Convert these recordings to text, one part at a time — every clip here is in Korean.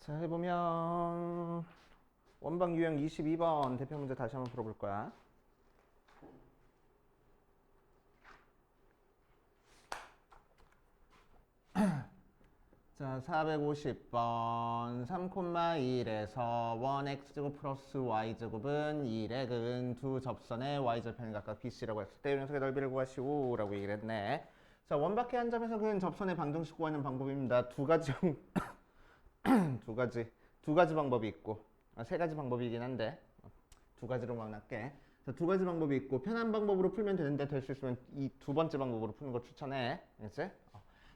자, 해보면 원방 유형 22번 대표 문제 다시 한번 풀어볼 거야. 자, 450번 3,1에서 1x제곱 플러스 y제곱은 2렉은 두 접선의 y절편이 각각 BC라고 했을 때 이 녀석의 넓이를 구하시오 라고 얘기를 했네. 자, 원밖에 한 점에서 그은 접선의 방정식 구하는 방법입니다. 두 가지 두 가지 방법이 있고, 세 가지 방법이긴 한데 두 가지로만 할게. 자, 두 가지 방법이 있고 편한 방법으로 풀면 되는데 될 수 있으면 이 두 번째 방법으로 푸는 거 추천해. 알겠지?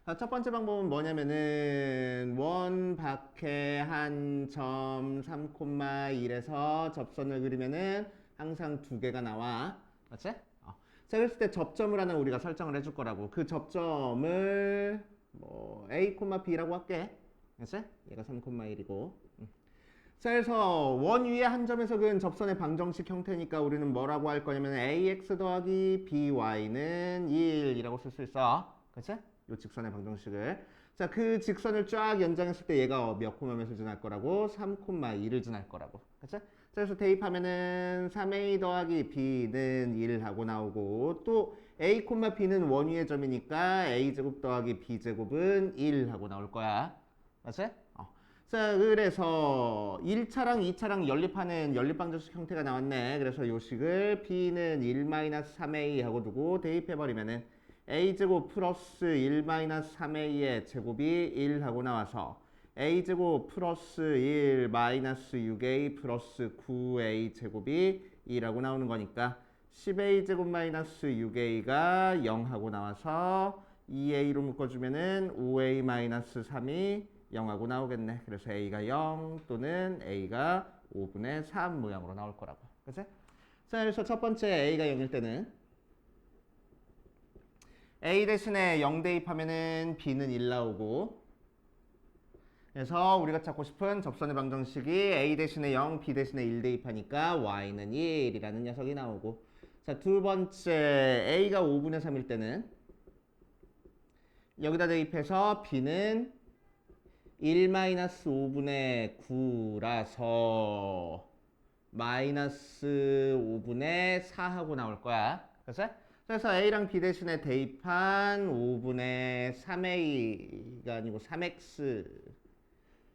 자, 첫 번째 방법은 뭐냐면은 원 밖에 한 점 3,1에서 접선을 그리면은 항상 두 개가 나와. 맞지? 자, 그랬을 때 접점을 하나 우리가 설정을 해줄 거라고. 그 접점을 뭐 A, B라고 할게. 알았지? 얘가 3,1이고. 자, 그래서 원 위에 한 점에서 그은 접선의 방정식 형태니까 우리는 뭐라고 할 거냐면 ax 더하기 by는 1이라고 쓸 수 있어. 그치? 요 직선의 방정식을. 자, 그 직선을 쫙 연장했을 때 얘가 몇 몇을 지날 거라고? 3,1을 지날 거라고. 그치? 자, 그래서 대입하면은 3a 더하기 b는 1 하고 나오고, 또 a, b는 원 위의 점이니까 a제곱 더하기 b제곱은 1 하고 나올 거야. 맞지? 자, 그래서 1차랑 2차랑 연립하는 연립방정식 형태가 나왔네. 그래서 요 식을 b는 1-3a 하고 두고 대입해버리면은 a제곱 플러스 1-3a의 제곱이 1 하고 나와서 a제곱 플러스 1-6a 플러스 9a 제곱이 2라고 나오는 거니까 10a 제곱 마이너스 6a가 0 하고 나와서 2a로 묶어주면은 5a-3이 0하고 나오겠네. 그래서 a가 0 또는 a가 5분의 3 모양으로 나올 거라고. 그치? 자, 그래서 첫 번째 a가 0일 때는 a 대신에 0 대입하면은 b는 1 나오고, 그래서 우리가 찾고 싶은 접선의 방정식이 a 대신에 0, b 대신에 1 대입하니까 y는 1이라는 녀석이 나오고, 자, 두 번째 a가 5분의 3일 때는 여기다 대입해서 b는 1-5분의 9라서 마이너스 5분의 4 하고 나올 거야. 그래서 A랑 B 대신에 대입한 5분의 3A가 아니고 3X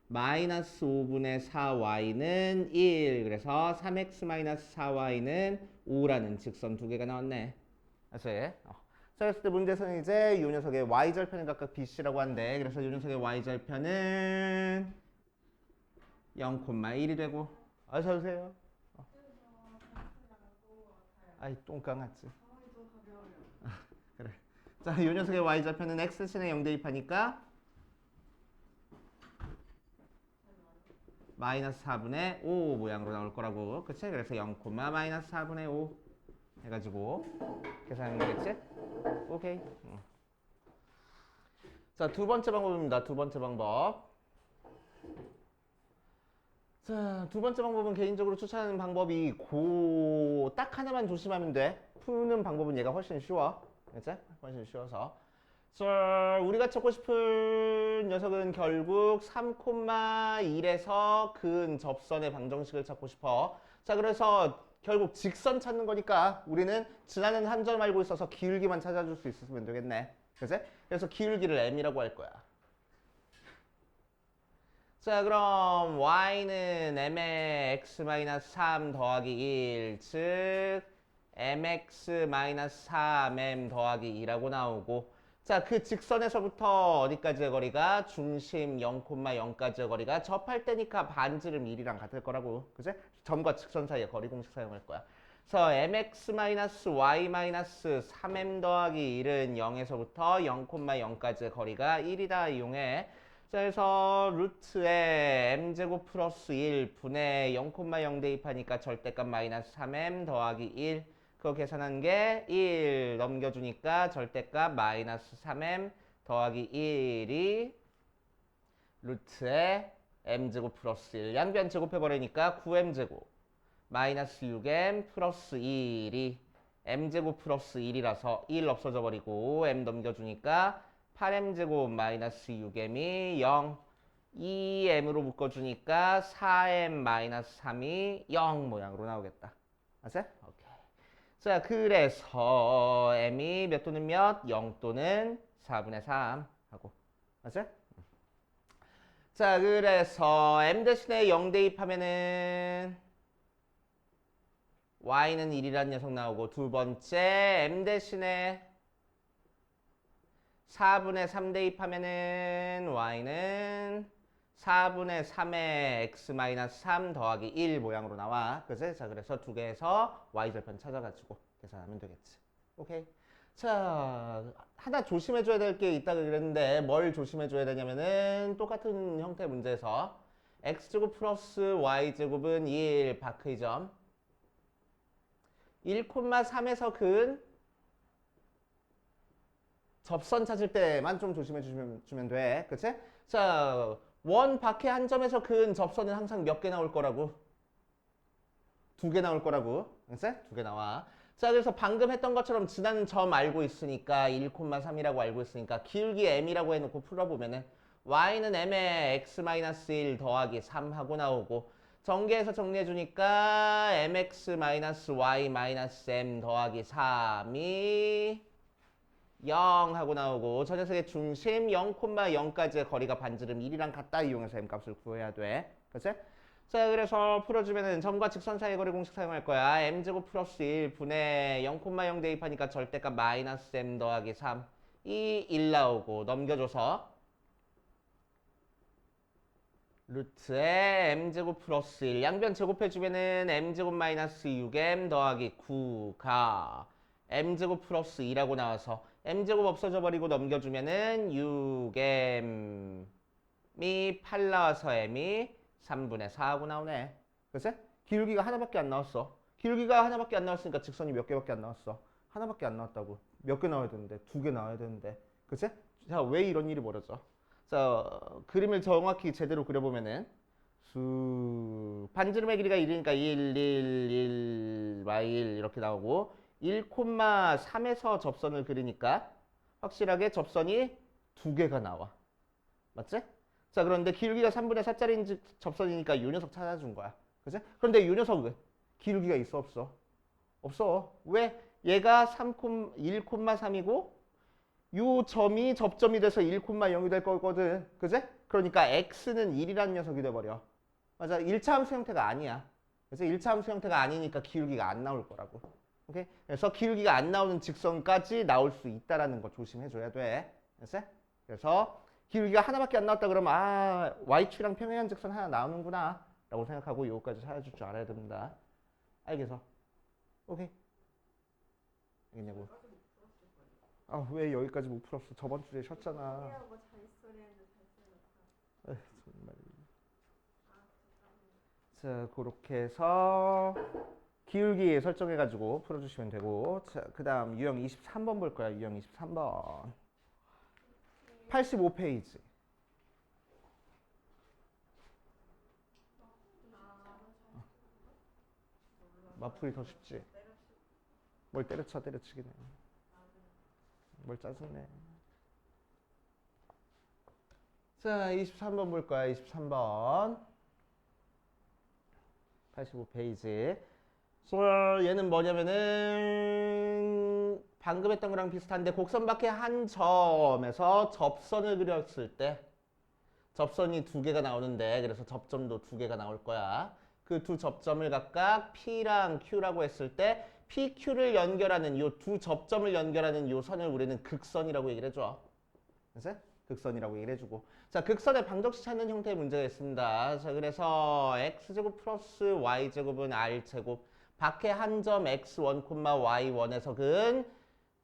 마이너스 5분의 4Y는 1. 그래서 3X 마이너스 4Y는 5라는 직선 두 개가 나왔네. 알았어요? 자, 그랬을 때 문제에서는 이제 이 녀석의 y절편은 각각 BC라고 한대. 그래서 이 녀석의 y절편은 0,1이 되고. 어서 오세요. 아이, 똥강아지. 그래. 자, 이 녀석의 y절편은 x 대신에 0 대입하니까 마이너스 4분의 5 모양으로 나올 거라고. 그치? 그래서 0, 마이너스 4분의 5 해가지고 계산하면 되겠지? 오케이. 자, 두 번째 방법입니다. 두 번째 방법. 자, 두 번째 방법은 개인적으로 추천하는 방법이 딱 하나만 조심하면 돼. 푸는 방법은 얘가 훨씬 쉬워. 그치? 훨씬 쉬워서. 자, 우리가 찾고 싶은 녀석은 결국 3,1에서 근 접선의 방정식을 찾고 싶어. 자, 그래서 결국 직선 찾는 거니까 우리는 지나는 한 점 알고 있어서 기울기만 찾아줄 수 있으면 되겠네. 그치? 그래서 기울기를 m이라고 할 거야. 자, 그럼 y는 m의 x-3 더하기 1, 즉 mx-3m 더하기 2라고 나오고, 자, 그 직선에서부터 어디까지의 거리가? 중심 0,0까지의 거리가 접할 때니까 반지름 1이랑 같을 거라고. 그치? 점과 직선 사이의 거리 공식 사용할 거야. 그래서 mx-y-3m 더하기 1은 0에서부터 0,0까지의 거리가 1이다 이용해. 자, 그래서 루트에 m제곱 플러스 1 분의 0,0 대입하니까 절대값 마이너스 3m 더하기 1. 그거 계산한 게 1 넘겨주니까 절대값 마이너스 3m 더하기 1이 루트에 m제곱 플러스 1. 양변 제곱해버리니까 9m제곱 마이너스 6m 플러스 1이 m제곱 플러스 1이라서 1 없어져 버리고 m 넘겨주니까 8m제곱 마이너스 6m이 0. 2m으로 묶어주니까 4m-3이 0 모양으로 나오겠다. 맞아? 오케이. 자, 그래서 m이 몇 또는 몇? 0 또는 4분의 3 하고. 맞아? 자, 그래서 m 대신에 0 대입하면은 y는 1이라는 녀석 나오고, 두 번째 m 대신에 4분의 3 대입하면은 y는 4분의 3의 x-3 더하기 1 모양으로 나와. 그치? 자, 그래서 두 개에서 y절편 찾아가지고 계산하면 되겠지. 오케이. 자, 하나 조심해줘야 될 게 있다고 그랬는데 뭘 조심해줘야 되냐면은 똑같은 형태 문제에서 x제곱 플러스 y제곱은 1 바크의 점 1,3에서 근 접선 찾을 때만 좀 조심해 주면 돼. 그치? 자, 원 밖에 한 점에서 근 접선은 항상 몇 개 나올 거라고? 2개 나올 거라고. 그치? 2개 나와. 자, 그래서 방금 했던 것처럼 지난 점 알고 있으니까 1,3이라고 알고 있으니까 기울기 m이라고 해놓고 풀어보면은 y는 m의 x-1 더하기 3 하고 나오고 전개해서 정리해주니까 mx-y-m 더하기 3이 0 하고 나오고 저 녀석의 중심 0,0까지의 거리가 반지름 1이랑 같다 이용해서 m값을 구해야 돼. 그치? 자, 그래서 풀어주면은 점과 직선 사이의 거리 공식 사용할 거야. m제곱 플러스 1 분의 0,0 대입하니까 절대값 마이너스 m 더하기 3 이 1 나오고 넘겨줘서 루트에 m제곱 플러스 1 양변 제곱해주면은 m제곱 마이너스 6m 더하기 9가 m제곱 플러스 2라고 나와서 m제곱 없어져 버리고 넘겨주면은 6m이 8 나와서 m이 3분의 4하고 나오네. 그치? 기울기가 하나밖에 안 나왔어. 기울기가 하나밖에 안 나왔으니까 직선이 몇 개밖에 안 나왔어. 하나밖에 안 나왔다고. 몇 개 나와야 되는데 2개 나와야 되는데. 그치? 자, 왜 이런 일이 벌어져? 자, 그림을 정확히 제대로 그려보면은 반지름의 길이가 1이니까 1, 1, 1, y1 이렇게 나오고 1,3에서 접선을 그리니까 확실하게 접선이 2개가 나와. 맞지? 자, 그런데 기울기가 3분의 4짜리 접선이니까 요 녀석 찾아준 거야. 그치? 그런데 요 녀석은 기울기가 있어 없어? 없어. 왜? 얘가 1,3이고 요 점이 접점이 돼서 1,0이 될 거거든. 그치? 그러니까 x는 1이라는 녀석이 돼버려. 맞아. 1차 함수 형태가 아니야. 그래서 1차 함수 형태가 아니니까 기울기가 안 나올 거라고. 오케이? 그래서 기울기가 안 나오는 직선까지 나올 수 있다라는 거 조심해줘야 돼. 됐어? 그래서 기울기가 하나밖에 안 나왔다 그러면 아 y축이랑 평행한 직선 하나 나오는구나 라고 생각하고 요거까지 찾아줄 줄 알아야 됩니다. 알겠어? 오케이? 알겠냐고? 아 왜 여기까지 못 풀었어? 저번 주에 쉬었잖아. 에이, 정말. 자, 그렇게 해서 기울기 설정해가지고 풀어주시면 되고 자, 그 다음 유형 23번 볼 거야. 유형 23번 85페이지 마풀이 더 쉽지? 뭘 때려치긴 해. 뭘 짜증내. 자, 23번 볼 거야. 23번 85페이지 얘는 뭐냐면은 방금 했던 거랑 비슷한데 곡선 밖에 한 점에서 접선을 그렸을 때 접선이 2개가 나오는데 그래서 접점도 2개가 나올 거야. 그 두 접점을 각각 P랑 Q라고 했을 때 PQ를 연결하는 요 두 접점을 연결하는 요 선을 우리는 극선이라고 얘기를 해줘. 그래서 극선이라고 얘기를 해주고 자, 극선의 방정식 찾는 형태의 문제가 있습니다. 자, 그래서 x제곱 플러스 y제곱은 r제곱 밖에 한 점 x1, y1에서 근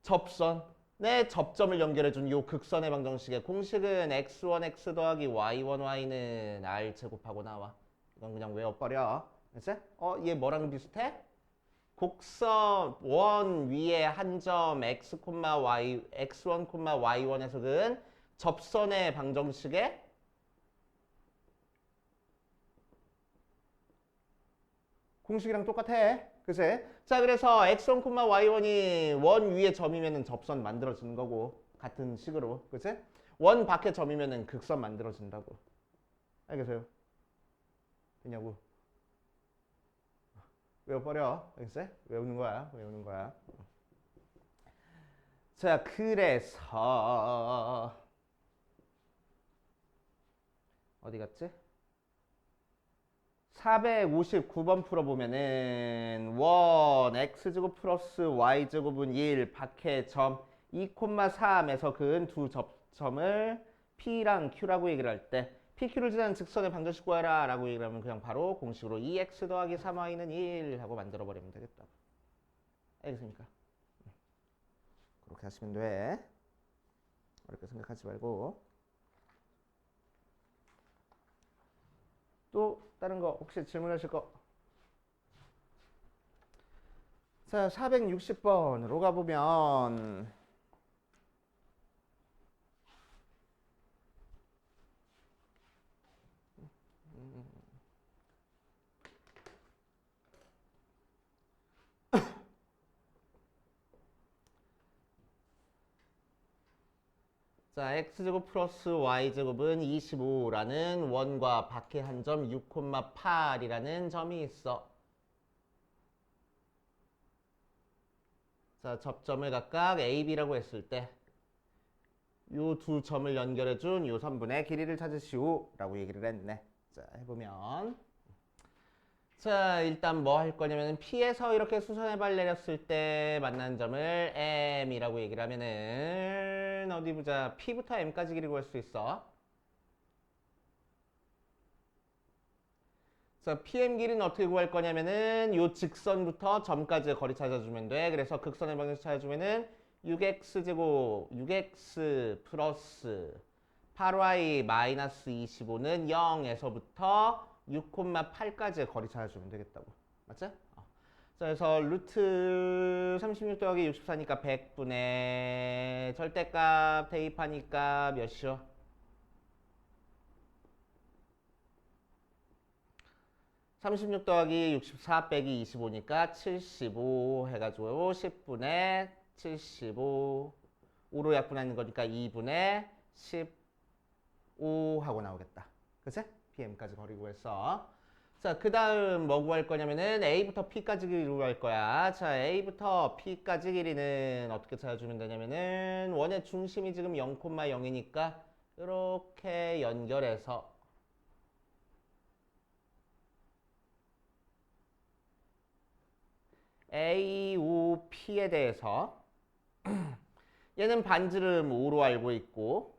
접선의 접점을 연결해준 요 극선의 방정식의 공식은 x1, x 더하기 y1, y는 r제곱하고 나와. 이건 그냥 외워버려. 그치? 얘 뭐랑 비슷해? 곡선 원 위에 한 점 x, y, x1, y1에서 근 접선의 방정식의 공식이랑 똑같아. 그치? 자, 그래서 x1, y1이 원 위에 점이면은 접선 만들어지는 거고 같은 식으로. 그치? 원 밖에 점이면은 극선 만들어진다고. 알겠어요? 됐냐고. 외워버려. 알겠어? 외우는 거야. 외우는 거야. 자, 그래서 어디 갔지? 459번 풀어보면은 원 x제곱 플러스 y제곱은 1 밖에 점 2,3에서 그은 두 접점을 p랑 q라고 얘기를 할 때 pq를 지나는 직선의 방정식 구하라 라고 얘기를 하면 그냥 바로 공식으로 2x 더하기 3y는 1 하고 만들어 버리면 되겠다. 알겠습니까? 그렇게 하시면 돼. 어렵게 생각하지 말고. 또 다른 거 혹시 질문하실 거? 자, 460번으로 가보면 자, x제곱 플러스 y제곱은 25라는 원과 밖에 한 점 6,8이라는 점이 있어. 자, 접점을 각각 A, B라고 했을 때 요 두 점을 연결해준 요 선분의 길이를 찾으시오 라고 얘기를 했네. 자, 해보면 자, 일단 뭐 할 거냐면 P에서 이렇게 수선의 발 내렸을 때 만난 점을 M이라고 얘기를 하면은 어디 보자. P부터 M까지 길이 구할 수 있어. 자, PM 길이는 어떻게 구할 거냐면은 요 직선부터 점까지의 거리 찾아주면 돼. 그래서 극선의 방정식 찾아주면은 6x제곱 6x 플러스 8y 마이너스 25는 0에서부터 6,8까지의 거리 찾아주면 되겠다고. 맞지? 자, 그래서 루트 36 더하기 64니까 100분의 절대값 대입하니까 몇이요? 36 더하기 64 빼기 25니까 75 해가지고 10분의 75 5로 약분하는 거니까 2분의 15 하고 나오겠다. 그치? PM까지 거리 구했어. 자, 그 다음 뭐 구할 거냐면은 A부터 P까지 길이 구할 거야. 자, A부터 P까지 길이는 어떻게 찾아주면 되냐면은 원의 중심이 지금 0,0이니까 이렇게 연결해서 AOP에 대해서 얘는 반지름 5로 알고 있고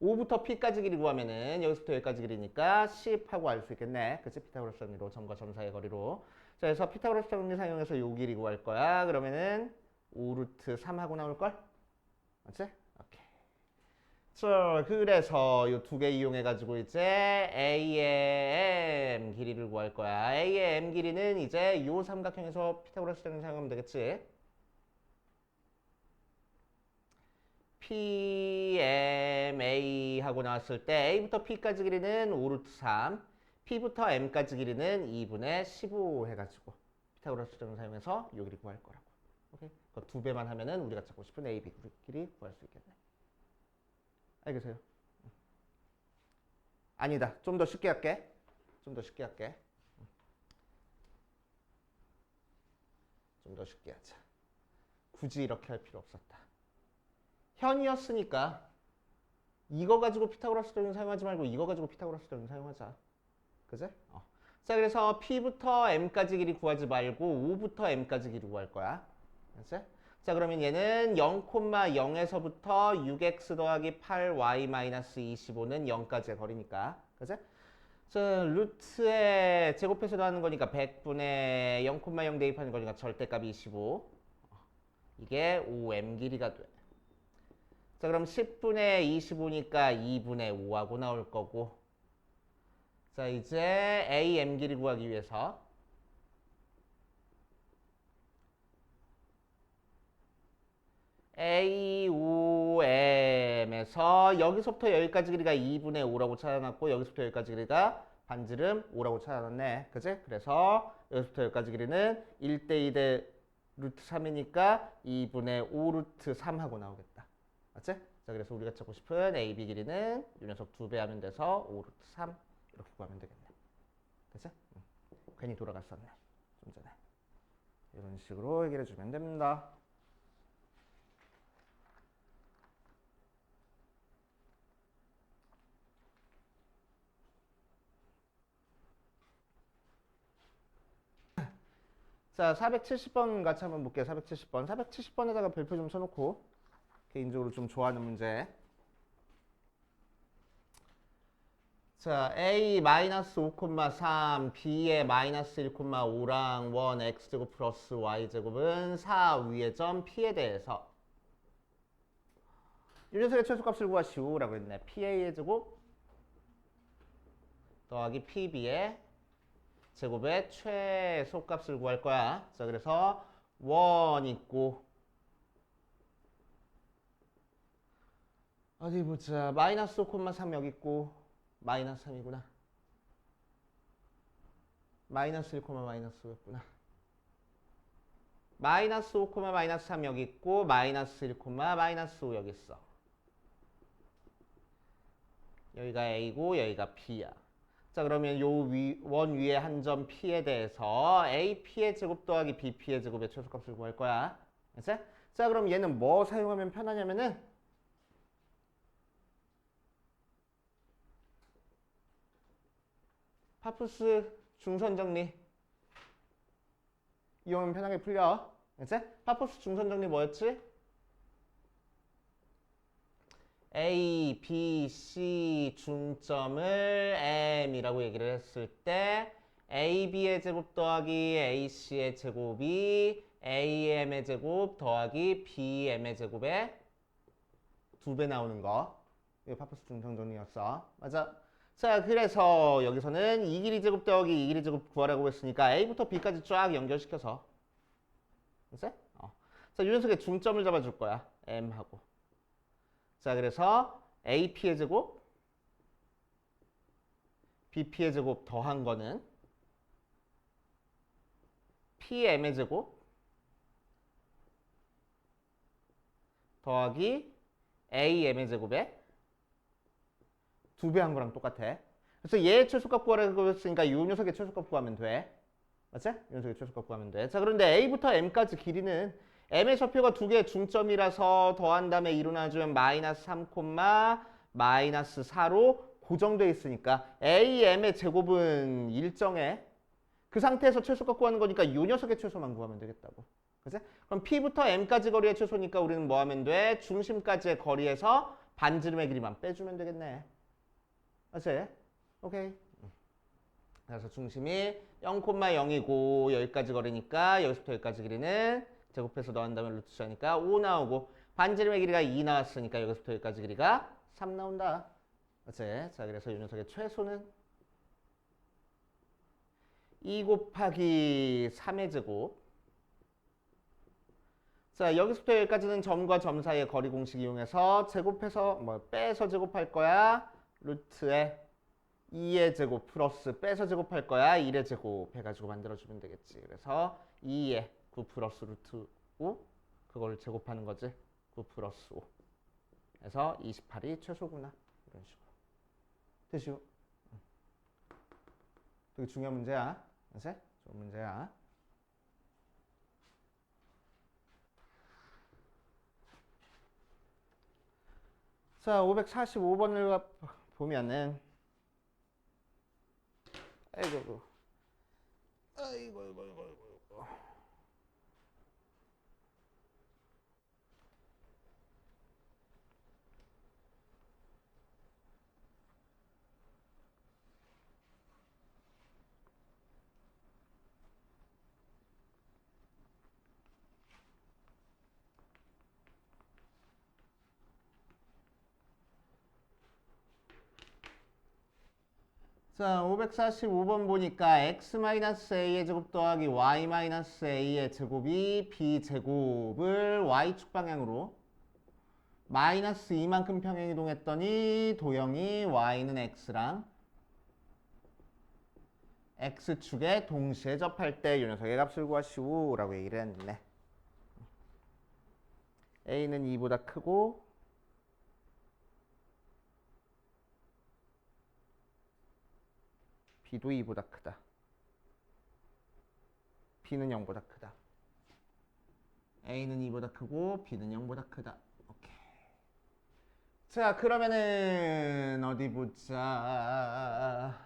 5부터 P까지 길이 구하면은 여기서부터 여기까지 길이니까 10 하고 알 수 있겠네. 그치? 피타고라스 정리로 점과 점 사이의 거리로. 자, 그래서 피타고라스 정리 사용해서 요 길이 구할 거야. 그러면은 5루트 3 하고 나올걸? 맞지? 오케이. 자, 그래서 요 두 개 이용해가지고 이제 A의 M 길이를 구할 거야. A의 M 길이는 이제 요 삼각형에서 피타고라스 정리 사용하면 되겠지? PMA 하고 나왔을 때 A부터 P까지 길이는 5루트 3, P부터 M까지 길이는 2분의 15 해가지고 피타고라스 수정을 사용해서 요 길이 구할 거라고. 오케이? 그 두 배만 하면은 우리가 찾고 싶은 A, B 길이 구할 수 있겠네. 알겠어요? 아니다. 좀 더 쉽게 할게. 좀 더 쉽게 할게. 좀 더 쉽게 하자. 굳이 이렇게 할 필요 없었다. 현이었으니까 이거 가지고 피타고라스 정리 사용하지 말고 이거 가지고 피타고라스 정리 사용하자. 그제? 자, 그래서 P부터 M까지 길이 구하지 말고 5부터 M까지 길이 구할 거야. 그치? 자, 그러면 얘는 0,0에서부터 6x 더하기 8y 마이너스 25는 0까지의 거리니까. 그치? 자, 루트에 제곱해서 나누는 거니까 100분의 0,0 대입하는 거니까 절대값이 25. 이게 5m 길이가 돼. 자, 그럼 10분의 25니까 2분의 5하고 나올 거고. 자, 이제 AM 길이 구하기 위해서 AOM에서 여기서부터 여기까지 길이가 2분의 5라고 찾아놨고 여기서부터 여기까지 길이가 반지름 5라고 찾아놨네. 그치? 그래서 여기서부터 여기까지 길이는 1대2대 루트 3이니까 2분의 5 루트 3 하고 나오겠다. 맞지? 자, 그래서 우리가 찾고 싶은 AB 길이는 이 녀석 2배 하면 돼서 5 루트 3 이렇게 구하면 되겠네. 됐지? 괜히 돌아갔었네. 좀 전에. 이런 식으로 해결해 주면 됩니다. 자, 470번 같이 한번 볼게요. 470번. 470번에다가 별표 좀 쳐놓고 개인적으로 좀 좋아하는 문제. 자, a-5,3 b의 -1,5랑 1 x제곱 플러스 y제곱은 4 위의 점 p에 대해서 이 녀석의 최소값을 구하시오라고 했네. pa의 제곱 더하기 pb의 제곱의 최소값을 구할 거야. 자, 그래서 1 있고 어디 보자. -5,3 여기 있고 -3이구나. -1, -5였구나. -5, -3 여기 있고 -1, -5 여기 있어. 여기가 A고 여기가 B야. 자, 그러면 요 원 위에 한 점 P에 대해서 AP의 제곱 더하기 BP의 제곱의 최소값을 구할 거야. 알았지? 자, 그럼 얘는 뭐 사용하면 편하냐면은 파푸스 중선 정리 이용하면 편하게 풀려. 알았지? 파푸스 중선 정리 뭐였지? A, B, C 중점을 M이라고 얘기를 했을 때 AB의 제곱 더하기 AC의 제곱이 AM의 제곱 더하기 BM의 제곱의 2배 나오는 거. 이게 파푸스 중선 정리였어. 맞아. 자, 그래서 여기서는 이 길이 제곱 더하기 이 길이 제곱 구하라고 했으니까 A부터 B까지 쫙 연결시켜서. 알았지? 자, 이 녀석의 중점을 잡아줄 거야. M하고. 자, 그래서 AP의 제곱, BP의 제곱 더한 거는 PM의 제곱 더하기 AM의 제곱에 2배 한 거랑 똑같아. 그래서 얘의 최소값 구하라고 했으니까 이 녀석의 최소값 구하면 돼. 맞지? 이 녀석의 최소값 구하면 돼. 자, 그런데 A부터 M까지 길이는 M의 좌표가 2개의 중점이라서 더한 다음에 이루어주면 -3, -4로 고정되어 있으니까 AM의 제곱은 일정해. 그 상태에서 최소값 구하는 거니까 이 녀석의 최소만 구하면 되겠다고. 그치? 그럼 P부터 M까지 거리의 최소니까 우리는 뭐 하면 돼? 중심까지의 거리에서 반지름의 길이만 빼주면 되겠네. 맞지? 오케이. 그래서 중심이 0,0이고 여기까지 거리니까 여기서부터 여기까지 길이는 제곱해서 더한다면 루트 2하니까 5 나오고 반지름의 길이가 2 나왔으니까 여기서부터 여기까지 길이가 3 나온다. 맞지? 자, 그래서 이 녀석의 최소는 2 곱하기 3의 제곱. 자, 여기서부터 여기까지는 점과 점 사이의 거리 공식 이용해서 제곱해서 빼서 제곱할 거야. 루트에 2의 제곱 플러스 빼서 제곱할 거야. 1의 제곱 해가지고 만들어주면 되겠지. 그래서 2의 9 플러스 루트 5 그걸 제곱하는 거지. 9 플러스 5 해서 28이 최소구나. 이런 식으로. 되시오. 되게 중요한 문제야. 그치? 좋은 문제야. 자, 545번을 보면은 아이고 아이고 자, 545번 보니까 x-a의 제곱 더하기 y-a의 제곱이 b제곱을 y축 방향으로 마이너스 2만큼 평행이동했더니 도형이 y는 x랑 x축에 동시에 접할 때 이 녀석의 값을 구하시오 라고 얘기를 했네. a는 2보다 크고 B도 2보다 크다. B는 0보다 크다. A는 2보다 크고 B는 0보다 크다. 오케이. 자, 그러면은 어디 보자.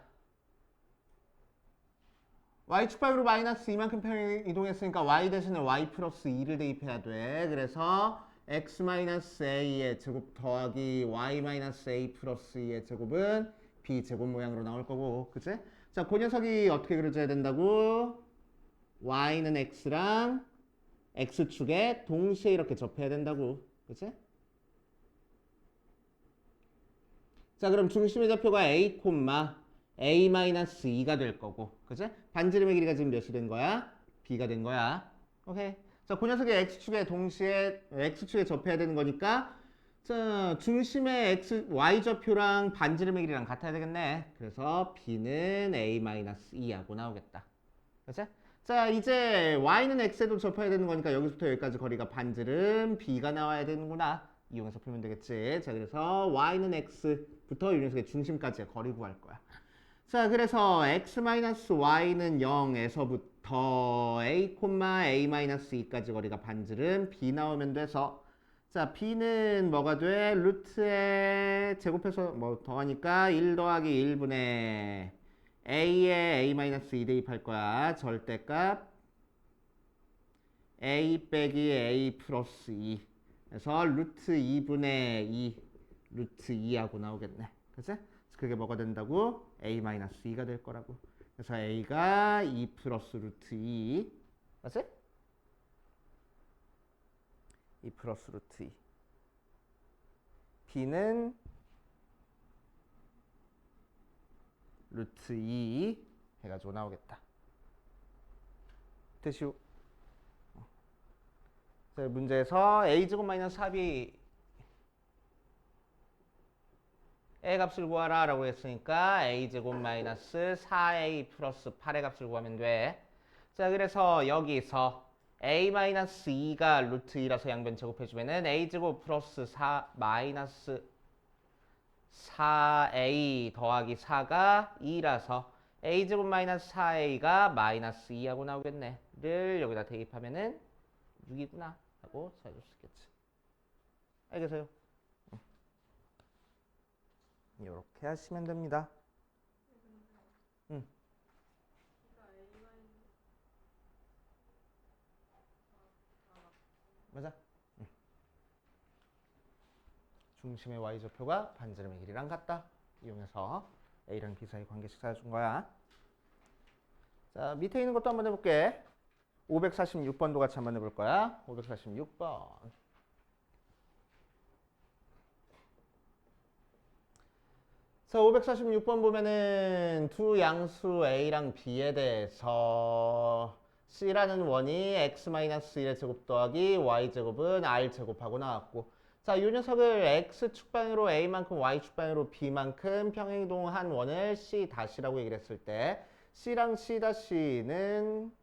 y축방으로 마이너스 이만큼 평행 이동했으니까 y 대신에 y 플러스 2를 대입해야 돼. 그래서 x 마이너스 a의 제곱 더하기 y 마이너스 a 플러스 2의 제곱은 b 제곱 모양으로 나올 거고, 그치? 자, 그 녀석이 어떻게 그려져야 된다고? y는 x랑 x축에 동시에 이렇게 접해야 된다고, 그치? 자, 그럼 중심의 좌표가 a, a-2가 될 거고, 그치? 반지름의 길이가 지금 몇이 된 거야? b가 된 거야. 오케이. 자, 그 녀석이 x축에 동시에 x축에 접해야 되는 거니까, 자, 중심의 y 좌표랑 반지름의 길이랑 같아야 되겠네. 그래서 b는 a-2하고 나오겠다. 그치? 자, 이제 y는 x에도 접해야 되는 거니까 여기서부터 여기까지 거리가 반지름 b가 나와야 되는구나. 이용해서 풀면 되겠지. 자, 그래서 y는 x부터 이 녀석의 중심까지의 거리 구할 거야. 자, 그래서 x-y는 0에서부터 a,a-2까지 거리가 반지름 b 나오면 돼서, 자, b는 뭐가 돼? 루트에 제곱해서 뭐 더하니까 1 더하기 1분의 a에 a-2 대입할 거야. 절대값 a 빼기 a 플러스 2. 그래서 루트 2분의 2, 루트 2하고 나오겠네. 그치? 그게 뭐가 된다고? a-2가 될 거라고. 그래서 a가 2 플러스 루트 2. 맞지? 2 플러스 루트 2. b는 루트 2 해가지고 나오겠다. 됐슈. 자, 문제에서 a제곱 마이너스 4b 의 값을 구하라 라고 했으니까 a제곱 마이너스 4a 플러스 8의 값을 구하면 돼. 자, 그래서 여기서 a 마이너스 2가 루트 2라서 양변 제곱해주면은 a제곱 플러스 4 마이너스 4a 더하기 4가 2라서 a제곱 마이너스 4a가 마이너스 2하고 나오겠네. 를 여기다 대입하면은 6이구나 하고 찾을 수 있겠지. 알겠어요? 이렇게 하시면 됩니다. 맞아. 중심의 y좌표가 반지름의 길이랑 같다. 이용해서 a랑 b 사이 관계식 찾아준 거야. 자, 밑에 있는 것도 한번 해볼게. 546번도 같이 한번 해볼 거야. 546번. 자, 546번 보면은 두 양수 a랑 b에 대해서 c라는 원이 x-1의 제곱 더하기 y제곱은 r제곱하고 나왔고, 자, 이 녀석을 x축방으로 a만큼 y축방으로 b만큼 평행이동한 원을 c-라고 얘기를 했을 때 c랑 c-는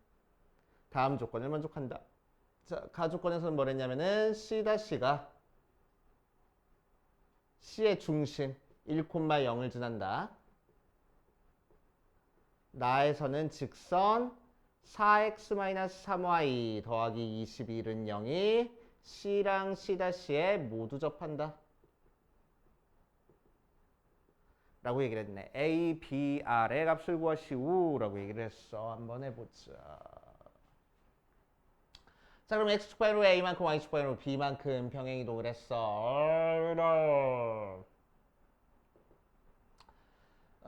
다음 조건을 만족한다. 자, 가조건에서는 뭐랬냐면은 c-가 c의 중심 1,0을 지난다. 나에서는 직선 4x-3y 더하기 21은 0이 c랑 c-에 모두 접한다. 라고 얘기를 했네. a, b, r의 값을 구하시오 라고 얘기를 했어. 한번 해보자. 자, 그럼 x축방으로 a만큼 y축방으로 b만큼 평행이동을 했어.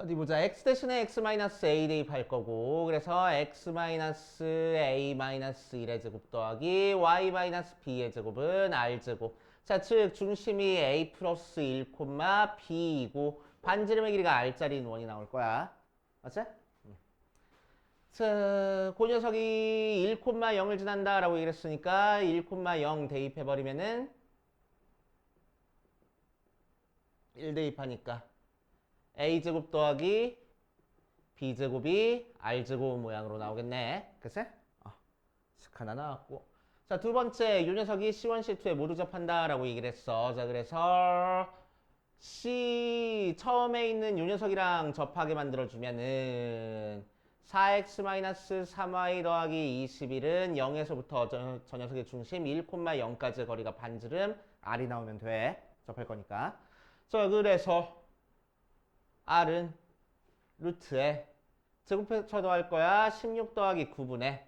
어디 보자. x 대신에 x-a 대입할 거고, 그래서 x-a-1의 제곱 더하기 y-b의 제곱은 r제곱. 자, 즉 중심이 a 플러스 1, b이고 반지름의 길이가 r짜리인 원이 나올 거야. 맞지? 자, 그 녀석이 1,0을 지난다 라고 얘기했으니까 1,0 대입해버리면은 1 대입하니까 a제곱 더하기 b제곱이 r제곱 모양으로 나오겠네. 그치? 하나 나왔고. 자, 두 번째, 이 녀석이 C1, C2에 모두 접한다 라고 얘기를 했어. 자, 그래서 C 처음에 있는 요 녀석이랑 접하게 만들어주면은 4x-3y 더하기 21은 0에서부터 저 녀석의 중심 1,0까지 거리가 반지름 R이 나오면 돼. 접할 거니까. 자, 그래서 R은 루트에 제곱해서 더할 거야. 16 더하기 9분의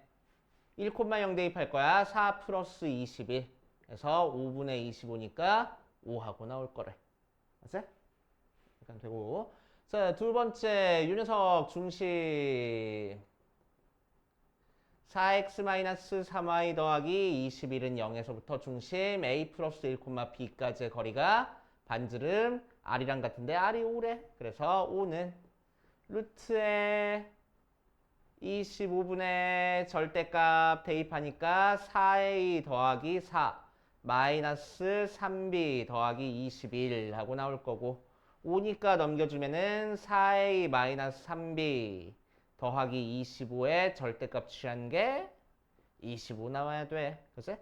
1,0 대입할 거야. 4 플러스 21 해서 5분의 25니까 5하고 나올 거래. 맞지? 약간 되고. 자, 두 번째 요 녀석 중심 4x-3y 더하기 21은 0에서부터 중심 a 플러스 1, b까지의 거리가 반지름 r이랑 같은데 r이 5래. 그래서 5는 루트에 25분의 절대값 대입하니까 4a 더하기 4 마이너스 3b 더하기 21 하고 나올 거고 5니까 넘겨주면은 4a 마이너스 3b 더하기 25의 절대값 취한 게 25 나와야 돼. 그치?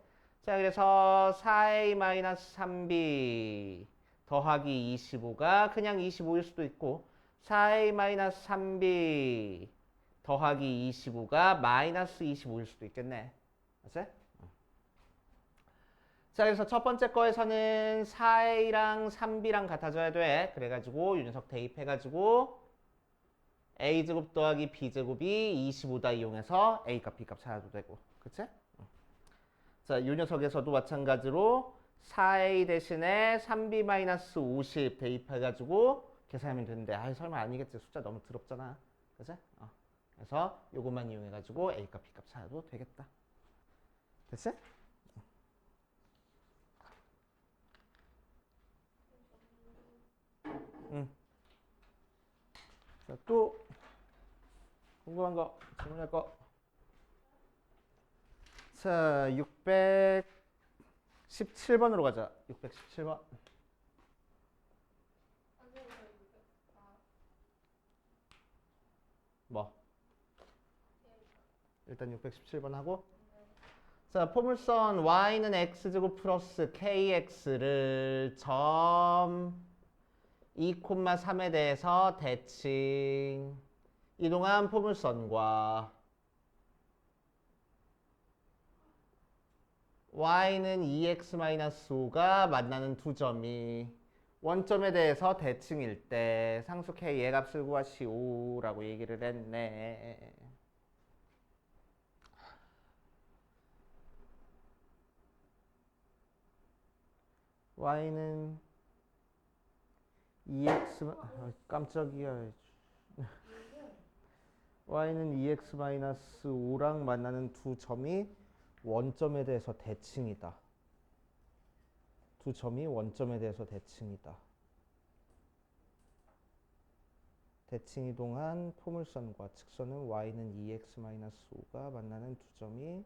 자, 그래서 4a 마이너스 3b 더하기 25가 그냥 25일 수도 있고 4a 마이너스 3b 더하기 25가 마이너스 25일 수도 있겠네. 맞지? 자, 그래서 첫 번째 거에서는 4a랑 3b랑 같아져야 돼. 그래가지고 이 녀석 대입해가지고 a제곱 더하기 b제곱이 25다 이용해서 a값 b값 찾아도 되고. 그치? 자, 이 녀석에서도 마찬가지로 4a 대신에 3b-50 대입해가지고 계산하면 되는데 아 설마 아니겠지. 숫자 너무 더럽잖아. 그치? 그래서 요것만 이용해가지고 a값 b값 찾아도 되겠다. 됐어? 응. 자, 또 궁금한 거, 질문할 거. 자, 617번으로 가자. 617번. 뭐? 일단 617번 하고. 자, 포물선 y는 x제곱 플러스 kx를 점 2,3에 대해서 대칭 이동한 포물선과 y는 2x-5가 만나는 두 점이 원점에 대해서 대칭일 때 상수 k의 값을 구하시오라고 얘기를 했네. y는 2x 깜짝이야. y는 2x-5랑 만나는 두 점이 원점에 대해서 대칭이다. 두 점이 원점에 대해서 대칭이다. 대칭 이동한 포물선과 직선은 y는 2x-5가 만나는 두 점이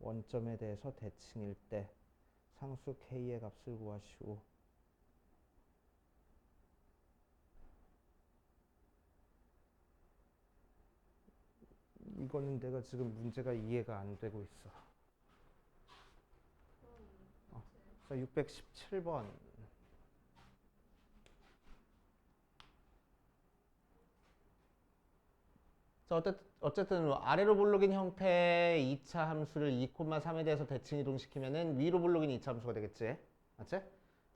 원점에 대해서 대칭일 때 상수 k의 값을 구하시오. 이거는 내가 지금 문제가 이해가 안 되고 있어. 자, 617번. 자, 어쨌든 아래로 볼록인 형태의 2차 함수를 2,3에 대해서 대칭 이동시키면은 위로 볼록인 2차 함수가 되겠지. 맞지?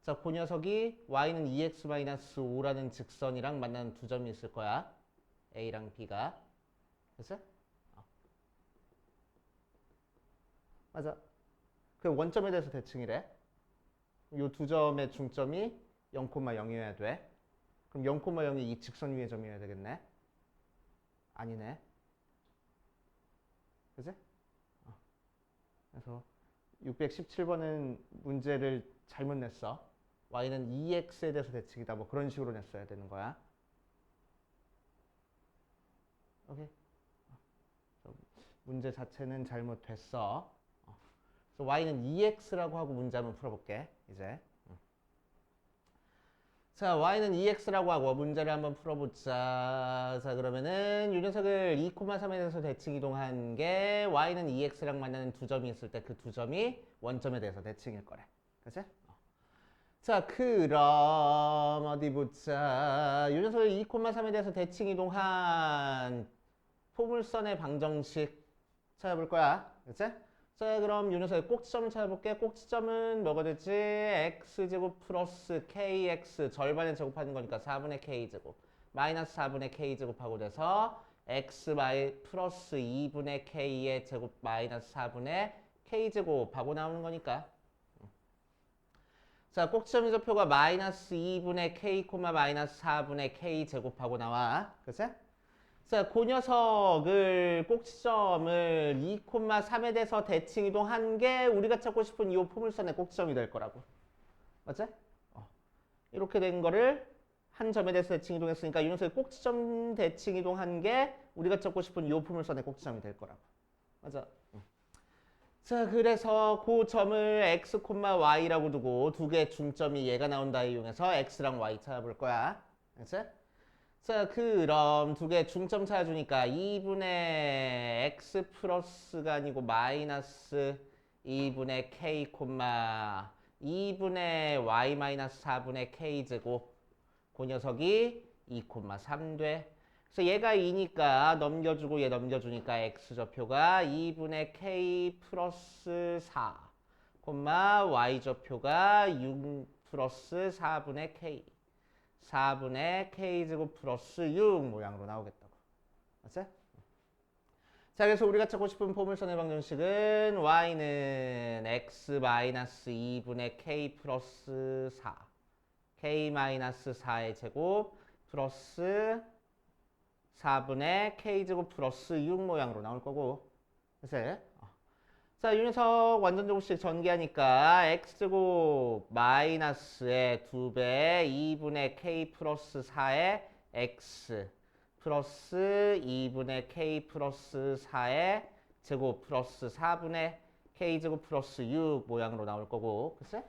자, 그 녀석이 y는 2x-5라는 직선이랑 만나는 두 점이 있을 거야. a랑 b가. 됐어? 맞아. 그 원점에 대해서 대칭이래. 이 두 점의 중점이 0,0이어야 돼. 그럼 0,0이 이 직선 위의 점이어야 되겠네. 아니네. 그지? 그래서 617번은 문제를 잘못 냈어. y는 2x에 대해서 대칭이다. 뭐 그런 식으로 냈어야 되는 거야. 오케이. 문제 자체는 잘못됐어. 그래서 y는 2x라고 하고 문제 한번 풀어볼게. 이제. 자, y는 2x라고 하고 문제를 한번 풀어보자. 자, 그러면은 이 녀석을 2,3에 대해서 대칭 이동한 게 y는 2x랑 만나는 두 점이 있을 때 그 두 점이 원점에 대해서 대칭일 거래. 그치? 자, 그럼 어디 보자. 요 녀석의 2,3에 대해서 대칭 이동한 포물선의 방정식 찾아볼 거야. 그치? 자, 그럼 요 녀석의 꼭지점을 찾아볼게. 꼭지점은 뭐가 되지? x제곱 플러스 kx 절반에 제곱하는 거니까 4분의 k제곱 마이너스 4분의 k제곱하고 돼서 x 플러스 2분의 k의 제곱 마이너스 4분의 k제곱하고 나오는 거니까. 자, 꼭지점 좌표가 마이너스 2분의 k, 마이너스 4분의 k 제곱하고 나와. 그치? 자, 그 녀석을 꼭지점을 2,3에 대해서 대칭 이동한 게 우리가 찾고 싶은 이 포물선의 꼭지점이 될 거라고. 맞지? 이렇게 된 거를 한 점에 대해서 대칭 이동했으니까 이 녀석의 꼭지점 대칭 이동한 게 우리가 찾고 싶은 이 포물선의 꼭지점이 될 거라고. 맞아? 자, 그래서 그 점을 x, y라고 두고 두 개의 중점이 얘가 나온다 이용해서 x랑 y 찾아볼 거야. 그치? 자, 그럼 두 개의 중점 찾아주니까 2분의 x 플러스가 아니고 마이너스 2분의 k, 2분의 y 마이너스 4분의 k 제곱 그 녀석이 2,3 돼. 그래서 얘가 2니까 넘겨주고 얘 넘겨주니까 x좌표가 2분의 k 플러스 4, y좌표가 6 플러스 4분의 k, 4분의 k제곱 플러스 6 모양으로 나오겠다고. 맞지? 자, 그래서 우리가 찾고 싶은 포물선의 방정식은 y는 x 마이너스 2분의 k 플러스 4, k 마이너스 4의 제곱 플러스 4분의 k제곱 플러스 6 모양으로 나올 거고. 그래서 자, 이 녀석 완전제곱식 전개하니까 x제곱 마이너스의 2배 2분의 k 플러스 4의 x 플러스 2분의 k 플러스 4의 제곱 플러스 4분의 k제곱 플러스 6 모양으로 나올 거고. 글쎄?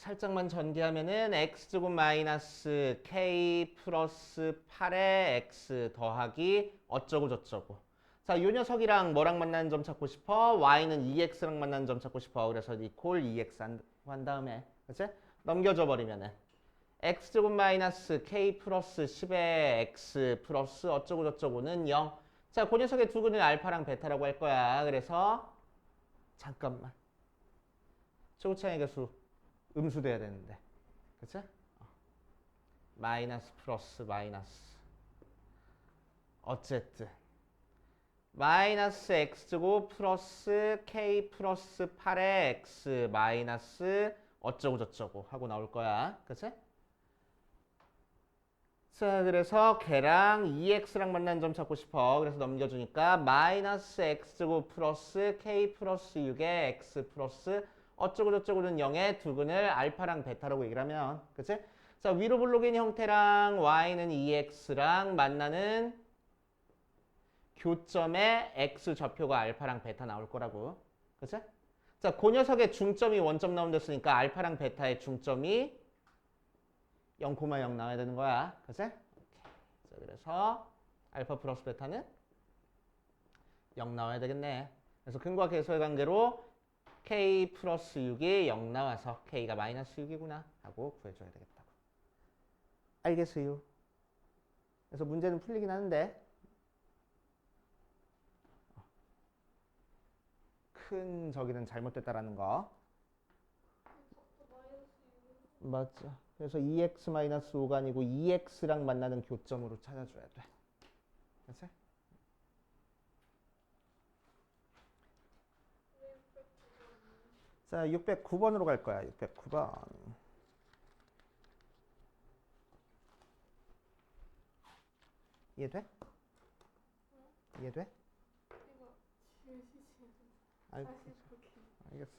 살짝만 전개하면은 x제곱 마이너스 k 플러스 8의 x 더하기 어쩌고 저쩌고. 자, 요 녀석이랑 뭐랑 만나는 점 찾고 싶어? y는 2x랑 만나는 점 찾고 싶어. 그래서 이콜 2x 한 다음에 그치? 넘겨줘 버리면은 x제곱 마이너스 k 플러스 10의 x 플러스 어쩌고 저쩌고는 0. 자, 그 녀석의 두 근을 알파랑 베타라고 할 거야. 그래서 잠깐만. 최고차의 개수 음수돼야 되는데. 그치? 마이너스 플러스 마이너스. 어쨌든 마이너스 x제곱 플러스 k 플러스 8의 x 마이너스 어쩌고 저쩌고 하고 나올 거야. 그치? 자, 그래서 걔랑 2x랑 만나는 점 찾고 싶어. 그래서 넘겨주니까 마이너스 x제곱 플러스 k 플러스 6의 x 플러스 어쩌고 저쩌고는 0의 두 근을 알파랑 베타라고 얘기를 하면. 그치? 자, 위로 블록인 형태랑 y는 2x랑 만나는 교점의 x 좌표가 알파랑 베타 나올 거라고. 그치? 자, 그 녀석의 중점이 원점 나온댔으니까 알파랑 베타의 중점이 0,0 나와야 되는 거야. 그치? 자, 그래서 알파 플러스 베타는 0 나와야 되겠네. 그래서 근과 계수의 관계로 k 플러스 6이 0 나와서 k가 마이너스 6이구나 하고 구해줘야 되겠다고. 알겠어요? 그래서 문제는 풀리긴 하는데 큰 저기는 잘못됐다라는 거. 맞죠. 그래서 2x-5가 아니고 2x랑 만나는 교점으로 찾아줘야 돼. 그치? 자, 609번으로 갈 거야. 609번. 이해돼? 이해돼? 알겠어. 알겠어.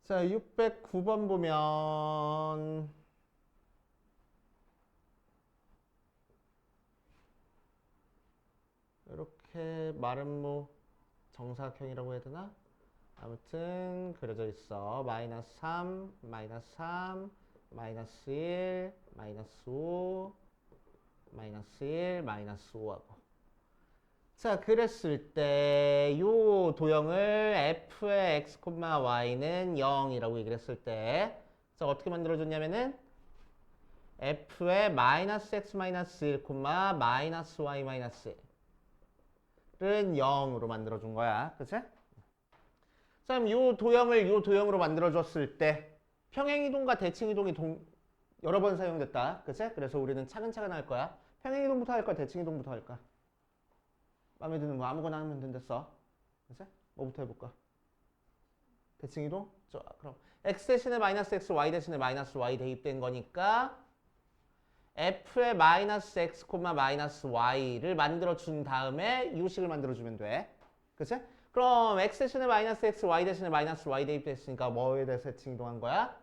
자, 609번 보면 이렇게 마름모 정사각형이라고 해야 되나? 아무튼 그려져 있어. 마이너스 3, 마이너스 3, 마이너스 1, 마이너스 5, 마이너스 1, 마이너스 5하고. 자, 그랬을 때 요 도형을 f의 x, y는 0이라고 얘기를 했을 때 자, 어떻게 만들어줬냐면은 f의 마이너스 x 마이너스 1, 마이너스 y 마이너스 1은 0으로 만들어준 거야. 그치? 자, 그럼 요 도형으로 만들어줬을 때 평행이동과 대칭이동이 여러 번 사용됐다. 그치? 그래서 우리는 차근차근 할 거야. 평행이동부터 할까? 대칭이동부터 할까? 마음에 드는 거 아무거나 하면 된댔어. 그치? 뭐부터 해볼까? 대칭이동? 좋아. 그럼 x 대신에 마이너스 x, y 대신에 마이너스 y 대입된 거니까 f의 마이너스 x, 마이너스 y를 만들어준 다음에 이식을 만들어주면 돼. 그치? 그럼 x 대신에 마이너스 x, y 대신에 마이너스 y 대입됐으니까 뭐에 대해서 대칭이동한 거야?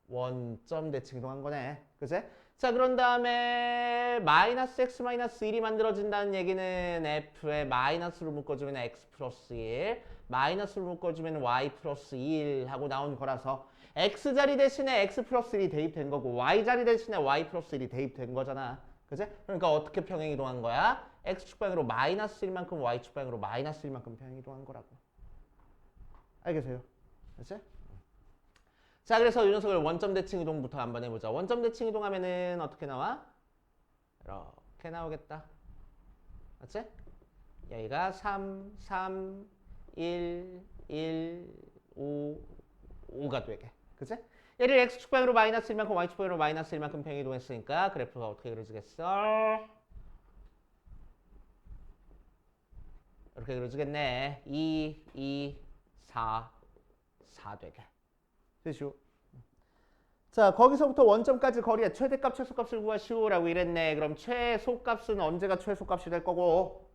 원점 대칭이동한 거네. 그치? 자, 그런 다음에 마이너스 x 마이너스 1이 만들어진다는 얘기는 f에 마이너스로 묶어주면 x 플러스 1, 마이너스로 묶어주면 y 플러스 1 하고 나온 거라서 x자리 대신에 x 플러스 1이 대입된 거고 y자리 대신에 y 플러스 1이 대입된 거잖아. 그치? 그러니까 어떻게 평행이동한 거야? x축방으로 마이너스 1만큼 y축방으로 마이너스 1만큼 평행이동한 거라고. 알겠어요? 그치? 자, 그래서 이 녀석을 원점 대칭 이동부터 한번 해보자. 원점 대칭 이동하면은 어떻게 나와? 이렇게 나오겠다. 맞지? 여기가 3, 3, 1, 1, 5, 5가 되게. 그치? 얘를 x축방으로 마이너스 1만큼 y축방으로 마이너스 1만큼 평행 이동했으니까 그래프가 어떻게 그려지겠어? 이렇게 그려지겠네. 2, 2, 4, 4 되게. 되죠. 자, 거기서부터 원점까지 거리의 최대값, 최소값을 구하시오라고 이랬네. 그럼 최소값은 언제가 최소값이 될 거고?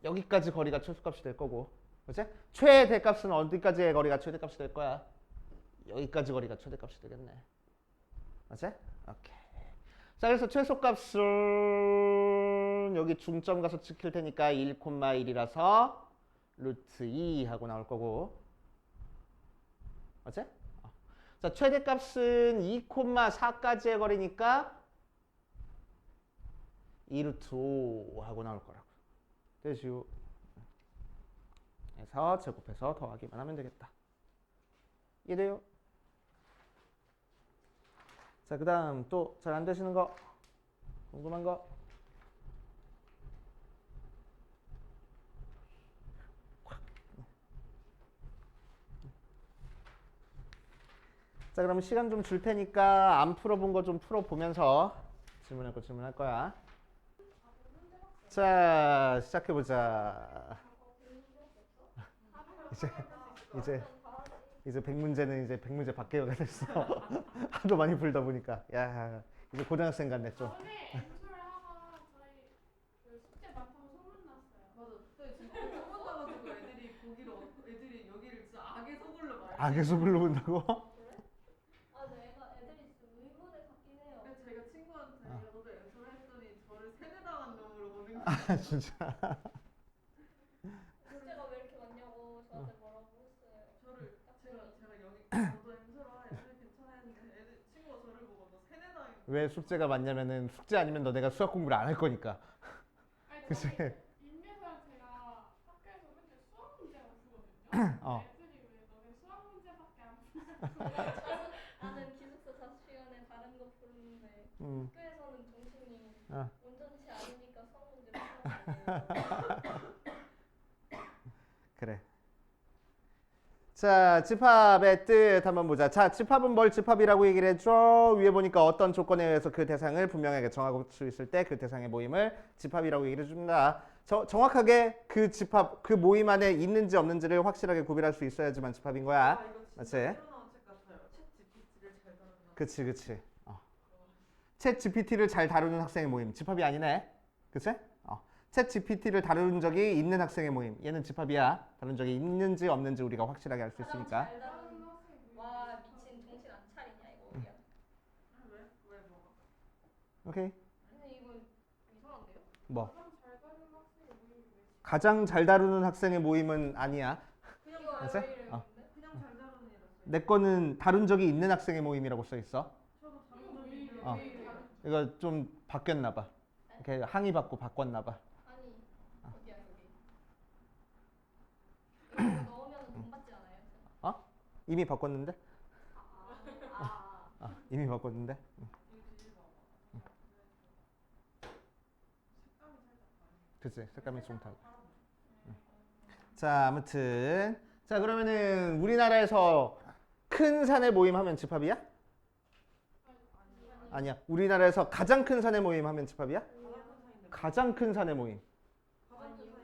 여기까지 거리가 최소값이 될 거고. 그치? 최대값은 어디까지의 거리가 최대값이 될 거야? 여기까지 거리가 최대값이 되겠네. 맞지? 오케이. 자, 그래서 최소값은 여기 중점 가서 지킬 테니까 1,1이라서 루트 2 하고 나올 거고. 맞지? 자, 최대값은 2,4까지의 거리니까 2 루트 5 하고 나올 거라고. 되죠? 그래서 제곱해서 더하기만 하면 되겠다. 이해돼요? 자, 그 다음 또 잘 안 되시는 거 궁금한 거? 자, 그럼 시간 좀 줄 테니까 안 풀어본 거 좀 풀어보면서 질문할 거 질문할 거야. 자, 시작해보자. 이제 100문제는 이제 100문제 밖에가 됐어. 하도 많이 풀다 보니까. 야, 이제 고등학생 같네 좀. 오늘 엔솔 하고 저희 그 숙제 많다고 소문났어요. 맞아. 그때 진짜 소문 나가지고 애들이 여기를 진짜 악의 소굴로 말해. 악의 소굴로 본다고? 그래? 아, 내가 애들이 진짜 의문에 갖긴 해요. 근데 제가 친구한테 야, 너도 엔솔 했더니 저를 세뇌당한 놈으로 보는 거. 아, 진짜. 숙제가 왜 이렇게 많냐고 저한테 뭐라고 했어요. 저를 제가 여기 너도 엔솔아 애들 괜찮아 했는데 친구가 저를 보고 너 세뇌당했어. 왜 숙제가 많냐면은 숙제 아니면 너 내가 수학 공부를 안 할 거니까. 아니, 그치? 인매설 제가 학교에서 맨날 수학 문제만 주거든요. 어. 애들이 왜 너네 수학 문제밖에 안 푸냐고. 나는 기숙사 자습 시간에 다른 거 푸는데 음. 학교에서는 정신이 어. 온전치 않으니까 수학 문제 푸는 거예요. 그래. 자, 집합의 뜻 한번 보자. 자, 집합은 뭘 집합이라고 얘기를 했죠? 위에 보니까 어떤 조건에 의해서 그 대상을 분명하게 정할 수 있을 때 그 대상의 모임을 집합이라고 얘기를 해줍니다. 정확하게 그 집합, 그 모임 안에 있는지 없는지를 확실하게 구별할 수 있어야지만 집합인 거야. 아, 이거 진짜 맞지? 새로 나온 책 같아요. 챗 GPT를 잘 다룬다. 그치. 챗 GPT를 잘 다루는 학생의 모임. 집합이 아니네. 그치? 챗 GPT를 다룬 적이 있는 학생의 모임. 얘는 집합이야. 다룬 적이 있는지 없는지 우리가 확실하게 알 수 있으니까. 잘 다루는 와 미친 정신 안 차리냐 이거 우리야. 왜 뭐가? 오케이. 근데 이거 이상한데요? 뭐? 가장 잘 다루는 학생이 모임이 왜 가장 잘 다루는 학생의 모임은 아니야. 그냥 이거 맞지? 왜 이래요? 근데? 그냥 잘 다루는 애였어요. 내 거는 다룬 적이 있는 학생의 모임이라고 써 있어. 저도 다룬 어. 이거 좀 바뀌었나 봐. 이렇게 항의 받고 바꿨나 봐. 아니 어디야 여기. 이거 넣으면 돈 받지 않아요? 어? 이미 바꿨는데? 아. 이미 바꿨는데? 그치, 색감이 좀 달라. 자, 아무튼 자 그러면은 우리나라에서 큰 산의 모임 하면 집합이야? 아니야. 우리나라에서 가장 큰 산의 모임 하면 집합이야? 가장 큰 산의 모임.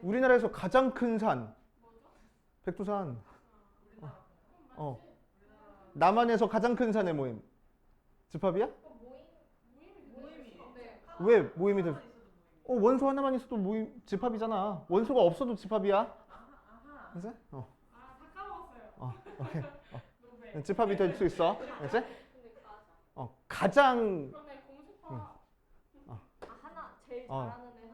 우리나라에서 가장 큰 산. 백두산. 어. 남한에서 가장 큰 산의 모임. 집합이야? 네. 왜 모임이 될? 원소 하나만 있어도 모임 집합이잖아. 원소가 없어도 집합이야. 그치? 아, 다 까먹었어요. 오케이. 노벨. 집합이 될 수 있어. 그치? 근데 가자. 가장 그러네, 공식화. 아 하나 제일 어. 잘하는 애